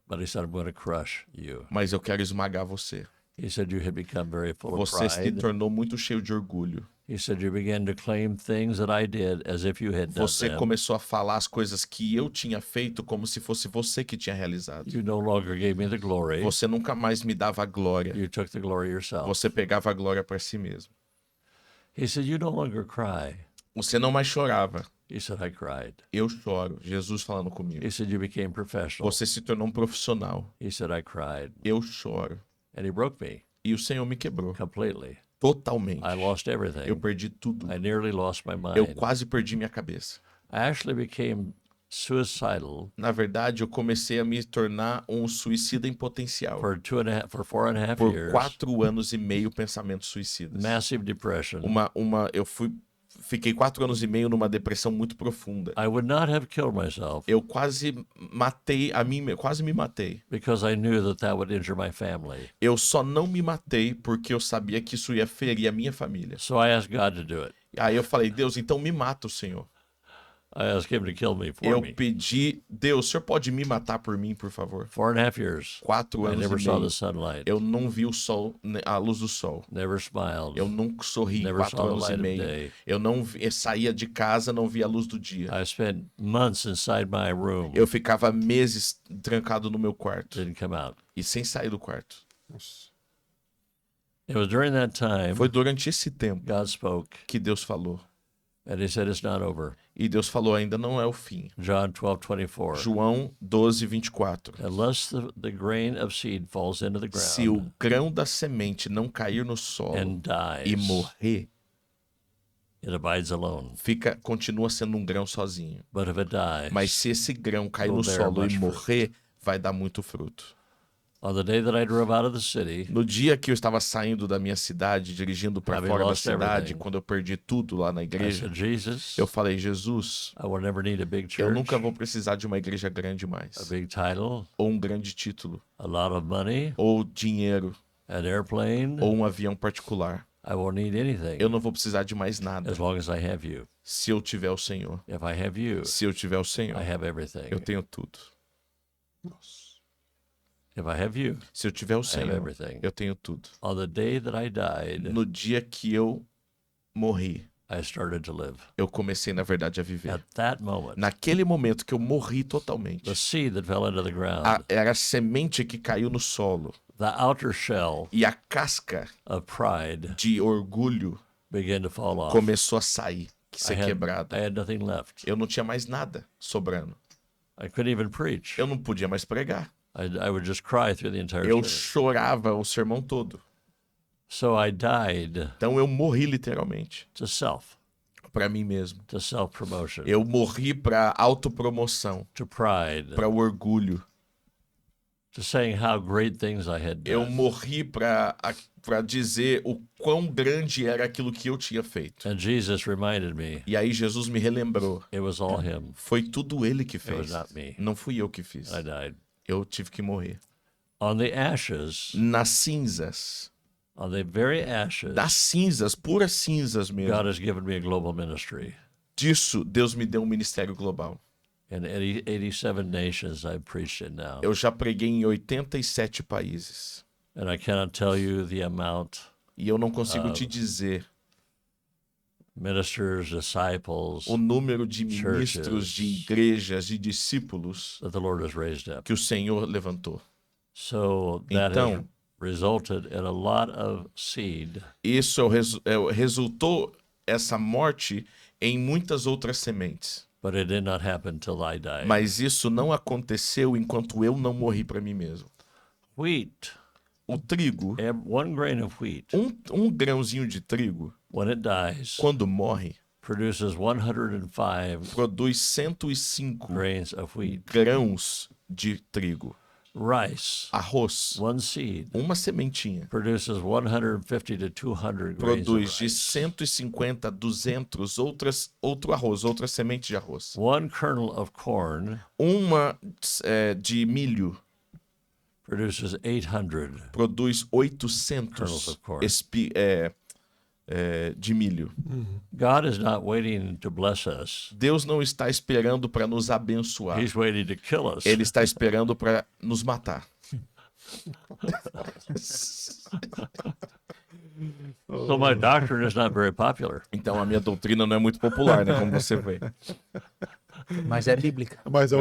But he said, I'm going to crush you. mas eu quero esmagar você. He said, you had become very full of Você se pride. tornou muito cheio de orgulho. He said, you began to claim things that I did as if you had done Você them. começou a falar as coisas que eu tinha feito como se fosse você que tinha realizado. You no longer gave me the glory. Você nunca mais me dava a glória. You took the glory yourself. Você pegava a glória para si mesmo. He said, you no longer cry. Você não mais chorava. He said, I cried. Eu choro. Jesus falando comigo. He said, you became professional. Você se tornou um profissional. He said, I cried. Eu choro. And he broke me E o Senhor me quebrou. completely. Totalmente. I lost everything. Eu perdi tudo. I nearly lost my mind. Eu quase perdi minha cabeça. I actually became suicidal Na verdade, eu comecei a me tornar um suicida em potencial. for 4.5 Por years. 4 anos e meio pensamentos suicidas. Massive depression. Fiquei 4 anos e meio numa depressão muito profunda. I would not have killed myself Eu quase quase me matei. because I knew that would injure my family. Eu só não me matei porque eu sabia que isso ia ferir a minha família. So I asked God to do it. Aí eu falei, Deus, então me mata o Senhor. I asked him to kill me for Eu me. pedi, Deus, o Senhor pode me matar por mim, por favor? 4.5 years. 4 I anos never e saw meio. the sunlight. Eu não vi o sol, a luz do sol. Never smiled. Eu nunca sorri Never 4 saw the anos e light of meio. day. Eu não saía de casa, não via a luz do dia. I spent months inside my room. Eu ficava meses trancado no meu quarto Didn't come out. e sem sair do quarto. It was during that time Foi durante esse tempo God spoke, que Deus falou. and he said, it's not over. E Deus falou, ainda não é o fim. John 12:24. João 12, 24. Unless the grain of seed falls into the Se o ground grão da semente não cair no solo and e dies, morrer, it abides alone. continua sendo um grão sozinho. But if it dies, Mas se esse grão cair will no bear solo e much morrer, vai dar muito fruto. on the day that I drove out of the city, No dia que eu estava saindo da minha cidade, dirigindo para Having fora da lost cidade, everything. quando eu perdi tudo lá na I igreja, said, Jesus, eu falei, Jesus, I will never need a big eu church, nunca vou precisar de uma igreja grande a mais. big title, Ou um grande título, a lot of money, ou dinheiro, an airplane. ou um avião particular. I won't need anything Eu não vou precisar de mais nada as long as I have you. se eu tiver o Senhor. If I have you, Se eu tiver o Senhor, I have everything. eu tenho tudo. If I have you, Se eu tiver o I have Senhor, everything. eu tenho tudo. On the day that I died, No dia que eu morri, I started to live. eu comecei, na verdade, a viver. At that moment, Naquele momento que eu morri totalmente, the seed that fell into the ground, era a semente que caiu no solo. the outer shell E a casca of pride de orgulho began to fall off. começou a sair, I ser had, quebrada. I had nothing left. Eu não tinha mais nada sobrando. I couldn't even preach. Eu não podia mais pregar. I would just cry through the entire Eu sermon. chorava o sermão todo. So I died Então eu morri literalmente to self, para mim mesmo. to self-promotion, Eu morri para autopromoção, to pride, para o orgulho. to saying how great things I had Eu done. morri para dizer o quão grande era aquilo que eu tinha feito. And Jesus reminded me E aí Jesus me relembrou. it was all him. Foi tudo ele que It was fez. not me. Não fui eu que fiz. I died. Eu tive que morrer. On the ashes, Nas cinzas. on the very ashes, Das cinzas, puras cinzas mesmo. God has given me a global ministry. Disso, Deus me deu um ministério global. In 87 nations I've preached it now. Eu já preguei em 87 países. And I cannot tell you the amount E eu não consigo te dizer ministers, disciples o número de ministros, churches de igrejas, de discípulos that the Lord has raised up. que o Senhor levantou. So that has Então, resulted in a lot of seed isso resultou essa morte em muitas outras sementes. but it did not happen till I died. Mas isso não aconteceu enquanto eu não morri para mim mesmo. Wheat, O trigo, one grain of wheat, um grãozinho de trigo, when it dies, quando morre, produces 105 produz 105 grains of wheat. grãos de trigo. Rice, Arroz, one seed, uma sementinha, produces 150 to 200 grains of produz de rice. 150 a 200 outro arroz, outra semente de arroz. One kernel of corn Uma de milho produces 800. produz Kernels 800 of corn. de milho. God is not waiting to bless us. Deus não está esperando para nos abençoar. He's waiting to kill us. Ele está esperando para nos matar. So my doctrine is not very popular. Então a minha doutrina não é muito popular, né? Como você vê. Mas é bíblica. Mas é o,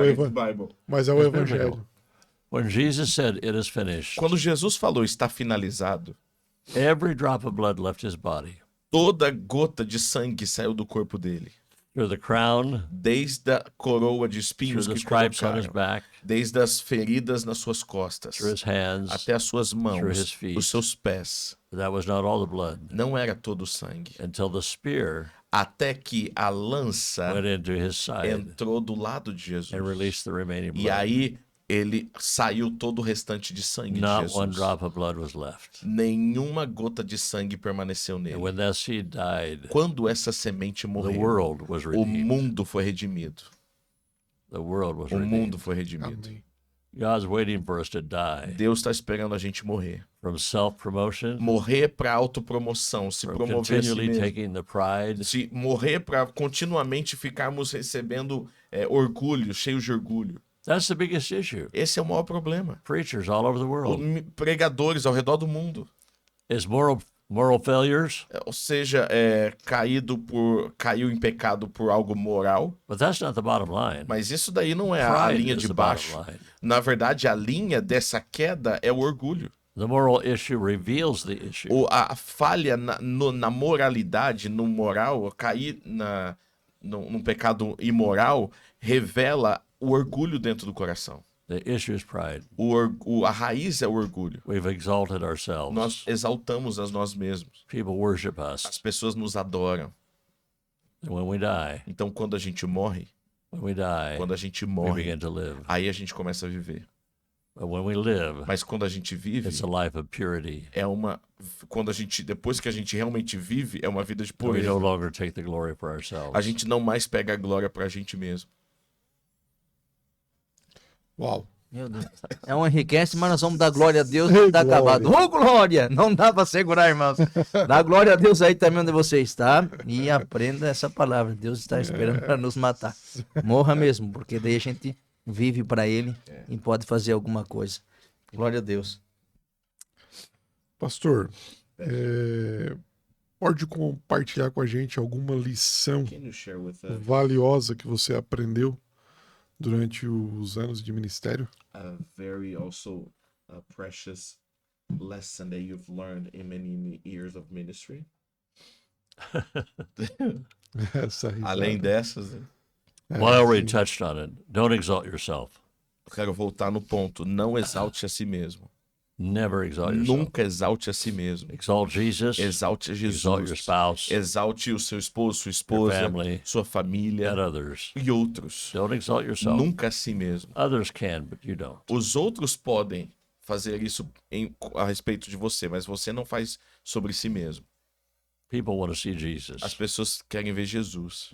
mas é o evangelho. When Jesus said, "It is finished," Quando Jesus falou está finalizado, every drop of blood left his body. toda gota de sangue saiu do corpo dele. Through the crown, Desde a coroa de through espinhos the que stripes on his colocaram, back, desde as feridas nas suas costas, through his hands. até as suas through mãos, his feet. os seus pés. That was not all the blood Não era todo o sangue. until the spear Até que a lança went into his side entrou do lado de Jesus. and released the remaining E blood. aí ele saiu todo o restante de sangue de Not one Jesus. drop of blood was left. Nenhuma gota de sangue permaneceu And nele. when that seed died, Quando essa semente the morreu, world was o redeemed. mundo foi redimido. The world was O mundo redeemed. foi redimido. Amém. God's waiting for us to die Deus está esperando a gente morrer. from self-promotion, Morrer para autopromoção, se from promover a si continually mesmo. taking the pride, Se morrer para continuamente ficarmos recebendo orgulho, cheios de orgulho. that's the biggest issue. Esse é o maior problema. Preachers all over the world. Pregadores ao redor do mundo. It's moral failures, Ou seja, caiu em pecado por algo moral. but that's not the bottom line. Mas isso daí não é a Pride linha is de the baixo. bottom line. Na verdade, a linha dessa queda é o orgulho. The moral issue reveals the issue. A falha na moralidade, no moral, cair num pecado imoral, revela o orgulho dentro do coração. The issue is pride. A raiz é o orgulho. We've exalted ourselves. Nós exaltamos a nós mesmos. People worship us. As pessoas nos adoram. And when we die, Então, quando a gente morre, quando a gente we morre, begin to live. aí a gente começa a viver. But when we live, Mas quando a gente vive, it's a life of purity. depois que a gente realmente vive, é uma vida de We no pureza. longer take the glory for A ourselves. gente não mais pega a glória pra gente mesmo. Uau. Meu Deus. É um enriquece, mas nós vamos dar glória a Deus que tá Glória. acabado. Ô, glória! Não dá pra segurar, irmãos. Dá glória a Deus aí também onde você está e aprenda essa palavra. Deus está esperando para nos matar. Morra mesmo, porque daí a gente vive para Ele e pode fazer alguma coisa. Glória a Deus. Pastor, pode compartilhar com a gente alguma lição Can you share with us valiosa que você aprendeu durante os anos de ministério? a very also precious lesson that you've learned in many years of ministry? Essa risada. Além dessas, né? Well, I already touched on it. Don't exalt yourself. Eu quero voltar no ponto. Não exalte a si mesmo. Never exalt yourself. Nunca exalte a si mesmo. Exalt Jesus. Exalte a Exalt your Jesus. spouse Exalte o seu esposo, sua esposa, family. sua família and others. e outros. Don't exalt yourself. Nunca a si mesmo. Others can, but you don't. Os outros podem fazer isso a respeito de você, mas você não faz sobre si mesmo. People want to see Jesus. As pessoas querem ver Jesus.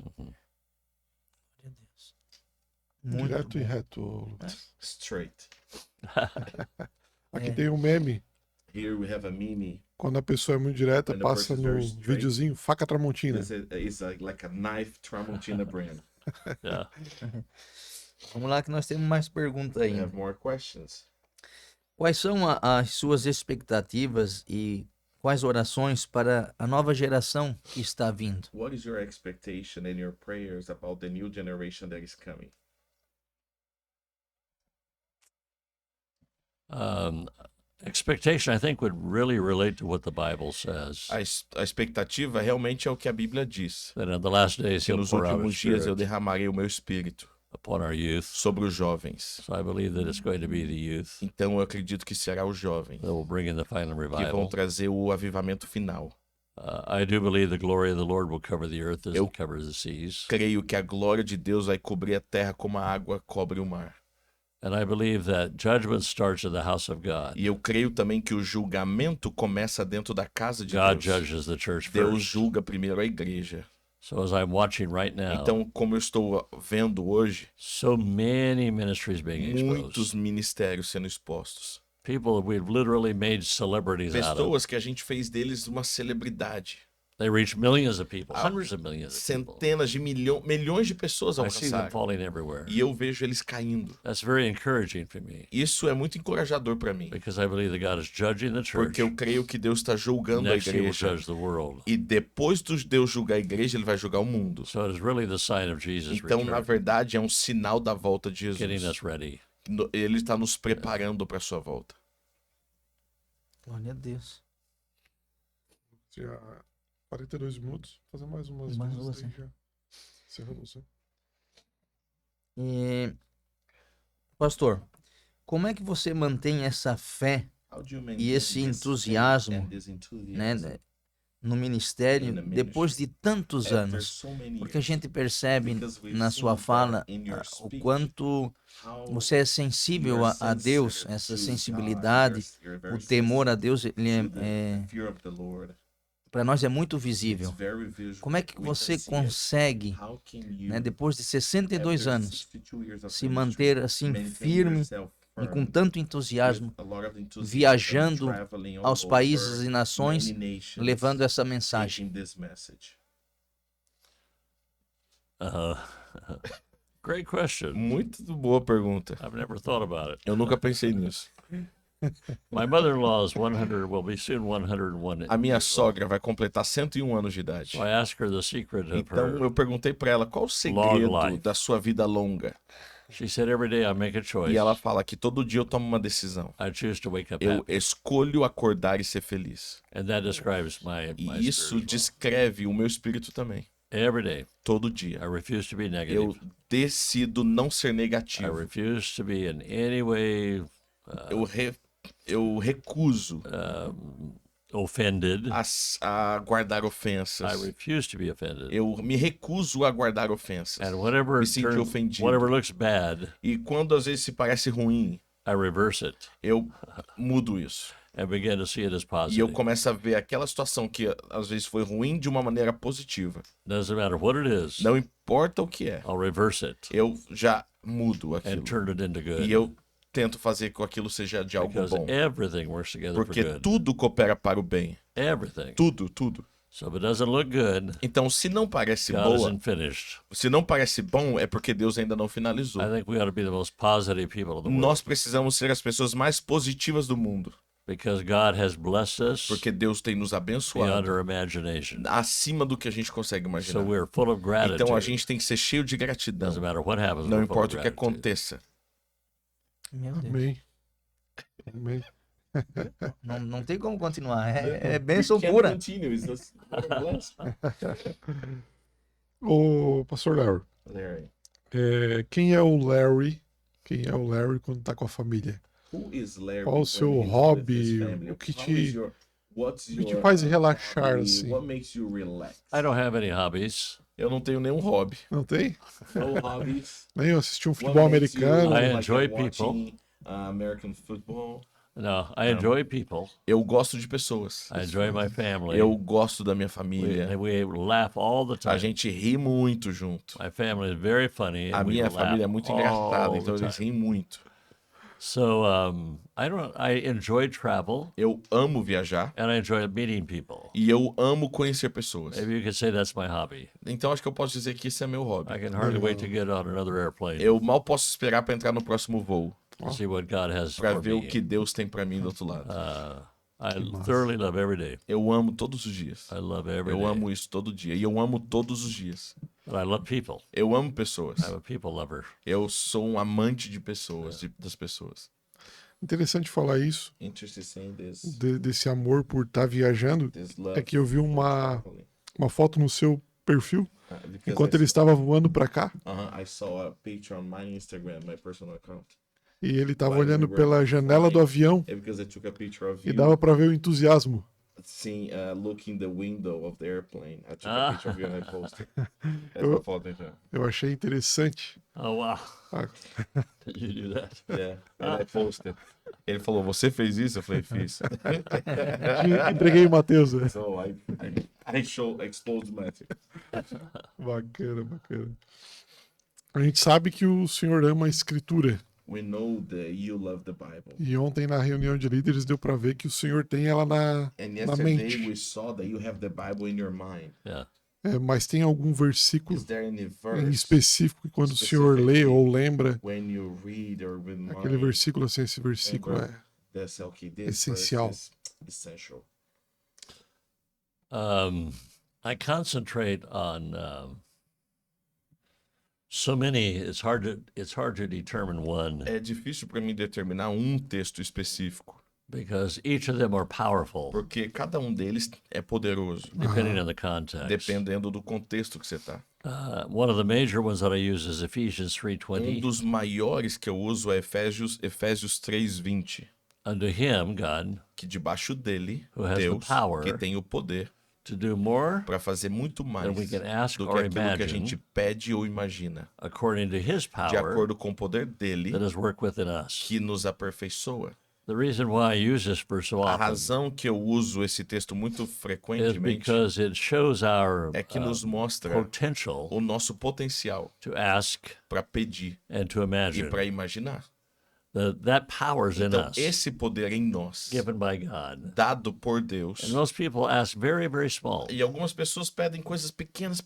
Muito Direto e bom. reto, Lucas. Straight. Aqui tem um meme. Here we have a meme. Quando a pessoa é muito direta, When the passa person is no very straight. videozinho Faca Tramontina. It's like a knife Tramontina brand. Yeah. Vamos lá que nós temos mais perguntas I aí. have more questions. Quais são as suas expectativas e quais orações para a nova geração que está vindo? What is your expectation and your prayers about the new generation that is coming? Expectation, I think, would really relate to what the Bible says. A expectativa realmente é o que a Bíblia diz. That in the last days Que he'll nos pour out últimos his dias eu spirit derramarei o meu espírito upon our youth. sobre os jovens. So I believe that it's going to be the youth Então eu acredito que será os jovens that will bring in the final que vão revival. trazer o avivamento final. I do believe the glory of the Lord will cover the earth as Eu- it covers the seas. Creio que a glória de Deus vai cobrir a terra como a água cobre o mar. And I believe that judgment starts in the house of God. E eu creio também que o julgamento começa dentro da casa de God Deus. judges the church Deus first. julga primeiro a igreja. So as I'm watching right now, Então, como eu estou vendo hoje, so many ministries being muitos exposed. ministérios sendo expostos. People we've literally made celebrities out of. Pessoas que a gente fez deles uma celebridade. They reach millions of people, hundreds of millions of people. Centenas de milhões de pessoas I see them alcançaram. falling everywhere. E eu vejo eles caindo. That's very encouraging for me Isso é muito encorajador para mim. because I believe that God is judging the church. Porque eu creio que Deus está julgando a Next, He will igreja. judge the world. E depois de Deus julgar a igreja, ele vai julgar o mundo. So it is really the sign of Jesus Então, na return, verdade, é um sinal da volta de getting Jesus. us ready. Ele está nos preparando para a sua volta. Glória a Deus. Já 42 minutos. Fazer mais umas Mais duas duas, aí né? já. Encerrando você. Pastor, como é que você mantém essa fé, How do you E maintain esse this faith entusiasmo, and this né, enthusiasm no ministério In the depois de tantos after anos? so many Porque a years? gente percebe Because we've na seen sua that fala in your o speech, quanto how você é sensível you are a Deus, sensitive essa to God, sensibilidade, you're very o temor a Deus, ele sensitive to the é, fear of the Lord. para nós é muito It's visível. very visual. Como é que We você can see it. consegue, How can you, né, depois de 62 after anos, 62 years of se ministry, manter assim maintain firme yourself e com firm tanto entusiasmo, with a lot of enthusiasm, viajando traveling all aos over países e nações, many nations, levando essa mensagem? taking this message? Great question. Muito boa pergunta. I've never thought about it. Eu nunca pensei nisso. My mother-in-law is 100, will be soon 101. A minha sogra vai completar 101 anos de idade. So I asked her the secret of Então her. eu perguntei para ela qual o Long segredo life. da sua vida longa. She said every day I make a choice. E ela fala que todo dia eu tomo uma decisão. I choose to wake up Eu happy. escolho acordar e ser feliz. And that describes my E isso spiritual. descreve o meu espírito também. Every day Todo I dia. refuse to be Eu negative. decido não ser I negativo. refuse to be in any way Eu recuso offended. a guardar I ofensas. refuse to be offended. Eu me recuso a guardar ofensas. And whatever Me sentir ofendido. whatever looks bad, E quando às vezes se parece ruim, I reverse it eu mudo isso. and begin to see it as E eu positive. começo a ver aquela situação que às vezes foi ruim de uma maneira positiva. Doesn't matter what it is, Não importa o que é, I'll reverse it eu já mudo aquilo. and turn it into good. E eu tento fazer com que aquilo seja de algo Because bom. everything works together for Porque good. tudo coopera para o bem. Everything. Tudo, tudo. So if it doesn't look good, Então, se não parece God boa, isn't finished. se não parece bom, é porque Deus ainda não finalizou. I think we ought to be the most positive people in the world. Nós precisamos ser as pessoas mais positivas do mundo. Because God has blessed us Porque Deus tem nos beyond abençoado our imagination. acima do que a gente consegue So imaginar. we're full of gratitude. Então a gente tem que ser cheio de gratidão. Doesn't matter what happens. Não we're full of importa o que gratitude. aconteça. Meu Deus. Amém. Amém. Não tem como continuar. É bênção pura. Ô, Pastor Larry, quem é o Larry? Quem é o Larry quando tá com a família? Who is Larry? Qual o when seu he's with his hobby? family? O que How te- is your- what's o que te your, faz relaxar, hobby? assim? What makes you relax? I don't have any hobbies. Eu não tenho nenhum hobby. Não tem? No hobbies. Nem assistir um What futebol makes you americano? I like enjoy watching, American football. No, I enjoy people. Eu gosto de pessoas. I enjoy my family. Eu gosto da minha We, família. we laugh all the A time. gente ri muito junto. My family is very funny. A And we minha laugh família é muito engraçada, all então the eles time. riem muito. So I enjoy travel Eu amo viajar and I enjoy meeting people. e eu amo conhecer pessoas. Maybe you could say that's my hobby. Então acho que eu posso dizer que isso é meu hobby. I can hardly wait to get on another airplane Eu mal posso esperar para entrar no próximo voo, to see what God has para for ver o me. que Deus tem para mim do outro lado. I thoroughly love every day. Eu amo todos os dias. I love every Eu day. amo isso todo dia. E eu amo todos os dias. But I love people. Eu amo pessoas. I'm a people lover. Eu sou um amante de pessoas, das pessoas. Interessante falar isso, Interested saying this. desse amor por estar viajando. This love. É que eu vi uma traveling. foto no seu perfil, Because enquanto ele estava voando para cá, I saw a picture on my Instagram, my personal account. e ele estava Vai, olhando vai, pela vai. janela do avião, Yeah, because I took a picture of e you dava para ver o entusiasmo. seeing, looking the window of the airplane. I took a picture of you and I posted. Essa foto, então. Eu achei interessante. Oh wow! Ah, Did you do that? Yeah. And I posted. Ele falou, você fez isso? Eu falei, fiz. entreguei o Matheus. Né? So I exposed Matthew. Bacana, bacana. A gente sabe que o senhor ama a escritura. We know that you love the Bible. E ontem na reunião de líderes deu para ver que o senhor tem ela na And mente. yesterday we saw that you have the Bible in your mind. Yeah. Mas tem algum versículo Is there any em verse específico que quando o senhor lê ou lembra when you read or remind aquele versículo assim, esse versículo é that's okay, this essencial. verse is essential? I concentrate on so many. It's hard to determine one É difícil para mim determinar um texto específico, because each of them are powerful porque cada um deles é poderoso, depending on the context. dependendo do contexto que você está. One of the major ones that I use is Ephesians Um 3:20. dos maiores que eu uso é Efésios 3:20, Unto him, God, que debaixo dele, Who has the Deus, power que tem o poder to do more para fazer muito mais than we can ask do que or aquilo que a imagine, gente pede ou imagina, according to his de power acordo com o poder dele that is work within us. que nos aperfeiçoa. The reason why I use this verse so A often razão que eu uso esse texto muito is frequentemente because it shows our é que nos mostra potential o nosso potencial to ask para pedir and to e imagine. para imaginar. That power is in Então, us, esse poder em nós, given by God. dado por Deus, And most people ask very, very small, e algumas pessoas pedem coisas pequenas,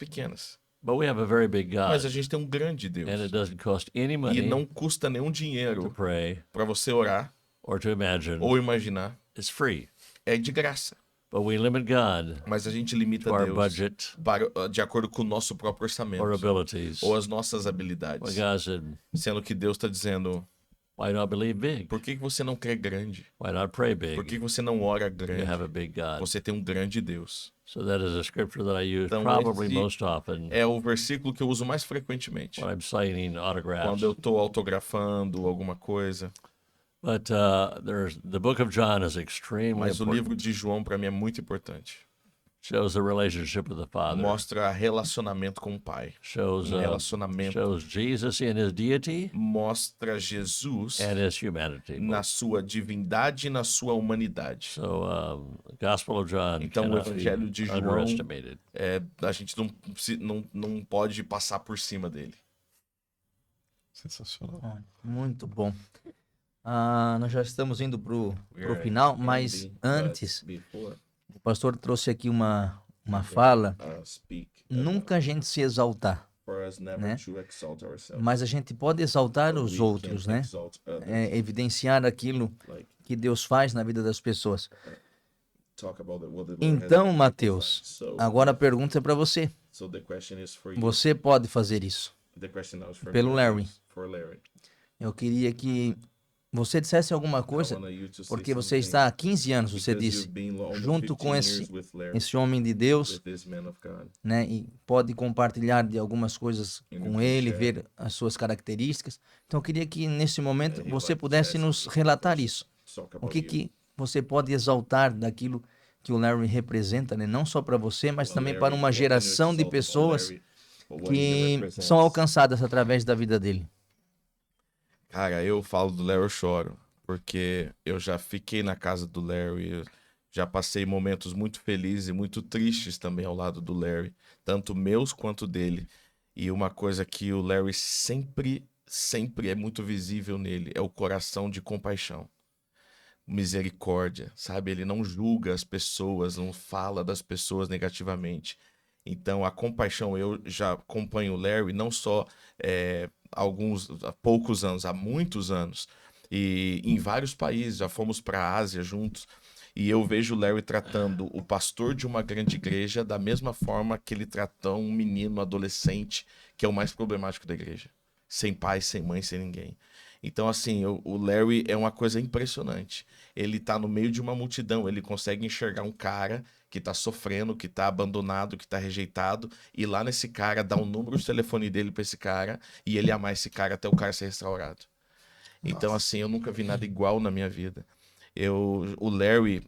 but we have a very big God, mas a gente tem um grande Deus. and it doesn't cost any money E não custa nenhum to dinheiro pray para você orar or to imagine. ou imaginar. It's free, É de graça. but we limit God Mas a gente limita to our Deus budget de acordo com o nosso próprio orçamento or abilities. ou as nossas Well, habilidades. God said, Sendo que Deus está dizendo, why not believe big? por que você não crê grande? Why not pray Por big? que você não ora You grande? have a big God. Você tem um grande Deus. So that is a scripture that I use Então, probably esse most often é o versículo que eu uso mais frequentemente. when I'm signing autographs. Quando eu estou autografando alguma coisa. But the book of John is extremely Mas o important. livro de João para mim é muito importante. Shows the relationship with the Father. Mostra relacionamento com o Pai. Shows relacionamento. shows Jesus in his deity Mostra Jesus and his humanity. na sua divindade e na sua humanidade. So the Gospel of John Então, o cannot Evangelho be de João, underestimated. a gente não pode passar por cima dele. Sensacional. Olha, muito bom. Nós já estamos indo pro We're final, mas ending, but antes, before o pastor trouxe aqui uma fala. speak, Nunca a gente se exaltar, for us never né? to exalt ourselves, mas a gente pode exaltar but os we can outros, né? exalt others, Evidenciar aquilo like que Deus faz na vida das pessoas. talk about what the Lord has Então, done. Mateus, So, agora a pergunta é para você. so the question is for you. Você pode fazer isso. The question now is for Pelo me, Larry. For Larry. Eu queria que você dissesse alguma I coisa, want you to say porque você something, está há 15 anos, você because disse, you've been almost junto 15 com years with Larry, esse homem de Deus, with this man of God. né? E pode compartilhar de algumas coisas You com can ele, share. ver as suas características. Então, eu queria que nesse momento He você likes pudesse asking nos you relatar questions, isso. talk O about que you. que você pode exaltar daquilo que o Larry representa, né? Não só para você, mas Well, também Larry, para uma what can you geração de exalt about pessoas Larry, but what he que represents? são alcançadas através da vida dele. Cara, eu falo do Larry, eu choro, porque eu já fiquei na casa do Larry, eu já passei momentos muito felizes e muito tristes também ao lado do Larry, tanto meus quanto dele. E uma coisa que o Larry sempre é muito visível nele é o coração de compaixão, misericórdia, sabe? Ele não julga as pessoas, não fala das pessoas negativamente. Então, a compaixão, eu já acompanho o Larry não só há poucos anos, há muitos anos, e em vários países, já fomos para a Ásia juntos, e eu vejo o Larry tratando o pastor de uma grande igreja da mesma forma que ele trata um menino adolescente, que é o mais problemático da igreja, sem pai, sem mãe, sem ninguém. Então, assim, o Larry é uma coisa impressionante. Ele tá no meio de uma multidão, ele consegue enxergar um cara que tá sofrendo, que tá abandonado, que tá rejeitado, e lá nesse cara dá um número de telefone dele pra esse cara, e ele amar esse cara até o cara ser restaurado. Então, assim, eu nunca vi nada igual na minha vida. O Larry,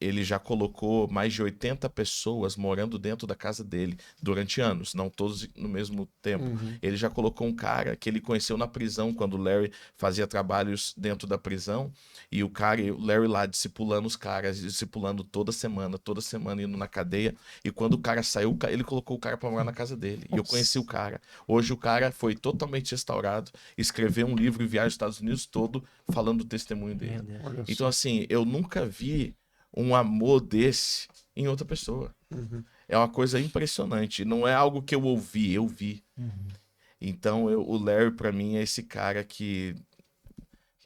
ele já colocou mais de 80 pessoas morando dentro da casa dele durante anos, não todos no mesmo tempo. Ele já colocou um cara que ele conheceu na prisão, quando o Larry fazia trabalhos dentro da prisão, e o Larry lá discipulando os caras, discipulando toda semana, indo na cadeia, e quando o cara saiu, ele colocou o cara para morar na casa dele. E eu conheci o cara. Hoje o cara foi totalmente restaurado, escreveu um livro e viaja os Estados Unidos todo falando do testemunho dele. Olha só. Então, assim, eu nunca vi um amor desse em outra pessoa. É uma coisa impressionante. Não é algo que eu ouvi, eu vi. Então, o Larry, pra mim, é esse cara que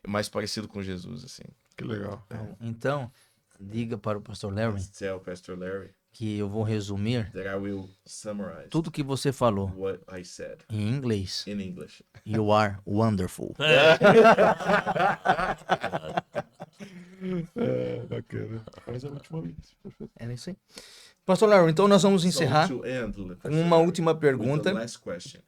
é mais parecido com Jesus, assim. Que legal. Então, diga para o pastor Larry Tell Pastor Larry que eu vou resumir that I will summarize tudo que você falou what I said em inglês. in English. You are wonderful. Bacana. Faz a última vez. Perfeito. É isso aí. Pastor Larry, então nós vamos encerrar So to end, com uma última with the pergunta. last question.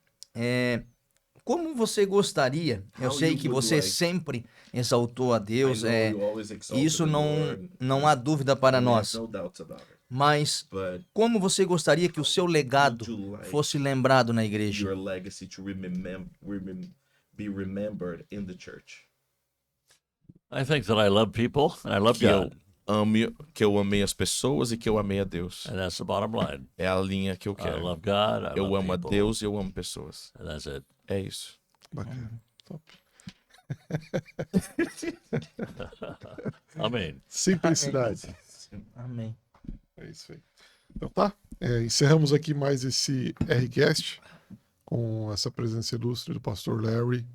Como você gostaria? Eu How sei you que would você like- sempre exaltou a Deus, I know you always exalt isso the não, Lord, não há dúvida para and nós. there's no doubts about it. Mas But como você gostaria que o seu legado would you like fosse lembrado na igreja? your legacy to be remembered in the church? I think that I love people and I love Que eu amei as pessoas e que eu amei a Deus. And that's the bottom line. É a linha que eu I quero. love God. I Eu love amo a people, Deus e eu amo pessoas. And that's it. É isso. Bacana. Top. Amen. Simplicidade. Amém. É isso aí. Então tá. Encerramos aqui mais esse Rcast com essa presença ilustre do pastor Larry,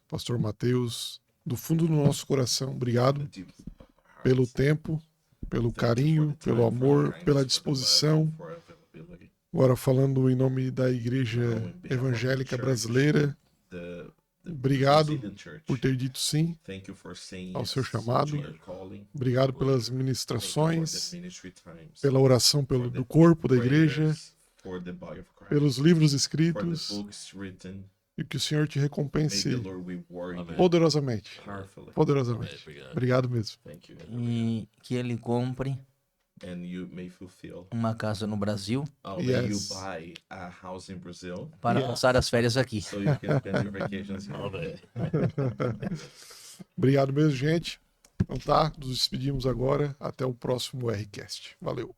pastor Mateus. Do fundo do nosso coração, obrigado pelo tempo, pelo carinho, pelo amor, pela disposição. Agora falando em nome da Igreja Evangélica Brasileira, obrigado por ter dito sim ao seu chamado. Obrigado pelas ministrações, pela oração do corpo da igreja, pelos livros escritos, e que o Senhor te May recompense the Lord reward you poderosamente. powerfully. Poderosamente. Obrigado. Obrigado mesmo. Thank you. E que ele compre And you may fulfill. uma casa no Brasil May you Yes. buy a house in Brazil para passar as férias aqui. so you can spend your vacations here. Obrigado mesmo, gente. Então tá, nos despedimos agora. Até o próximo Rcast. Valeu.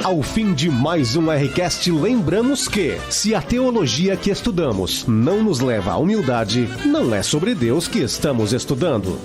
Ao fim de mais um Rcast, lembramos que, se a teologia que estudamos não nos leva à humildade, não é sobre Deus que estamos estudando.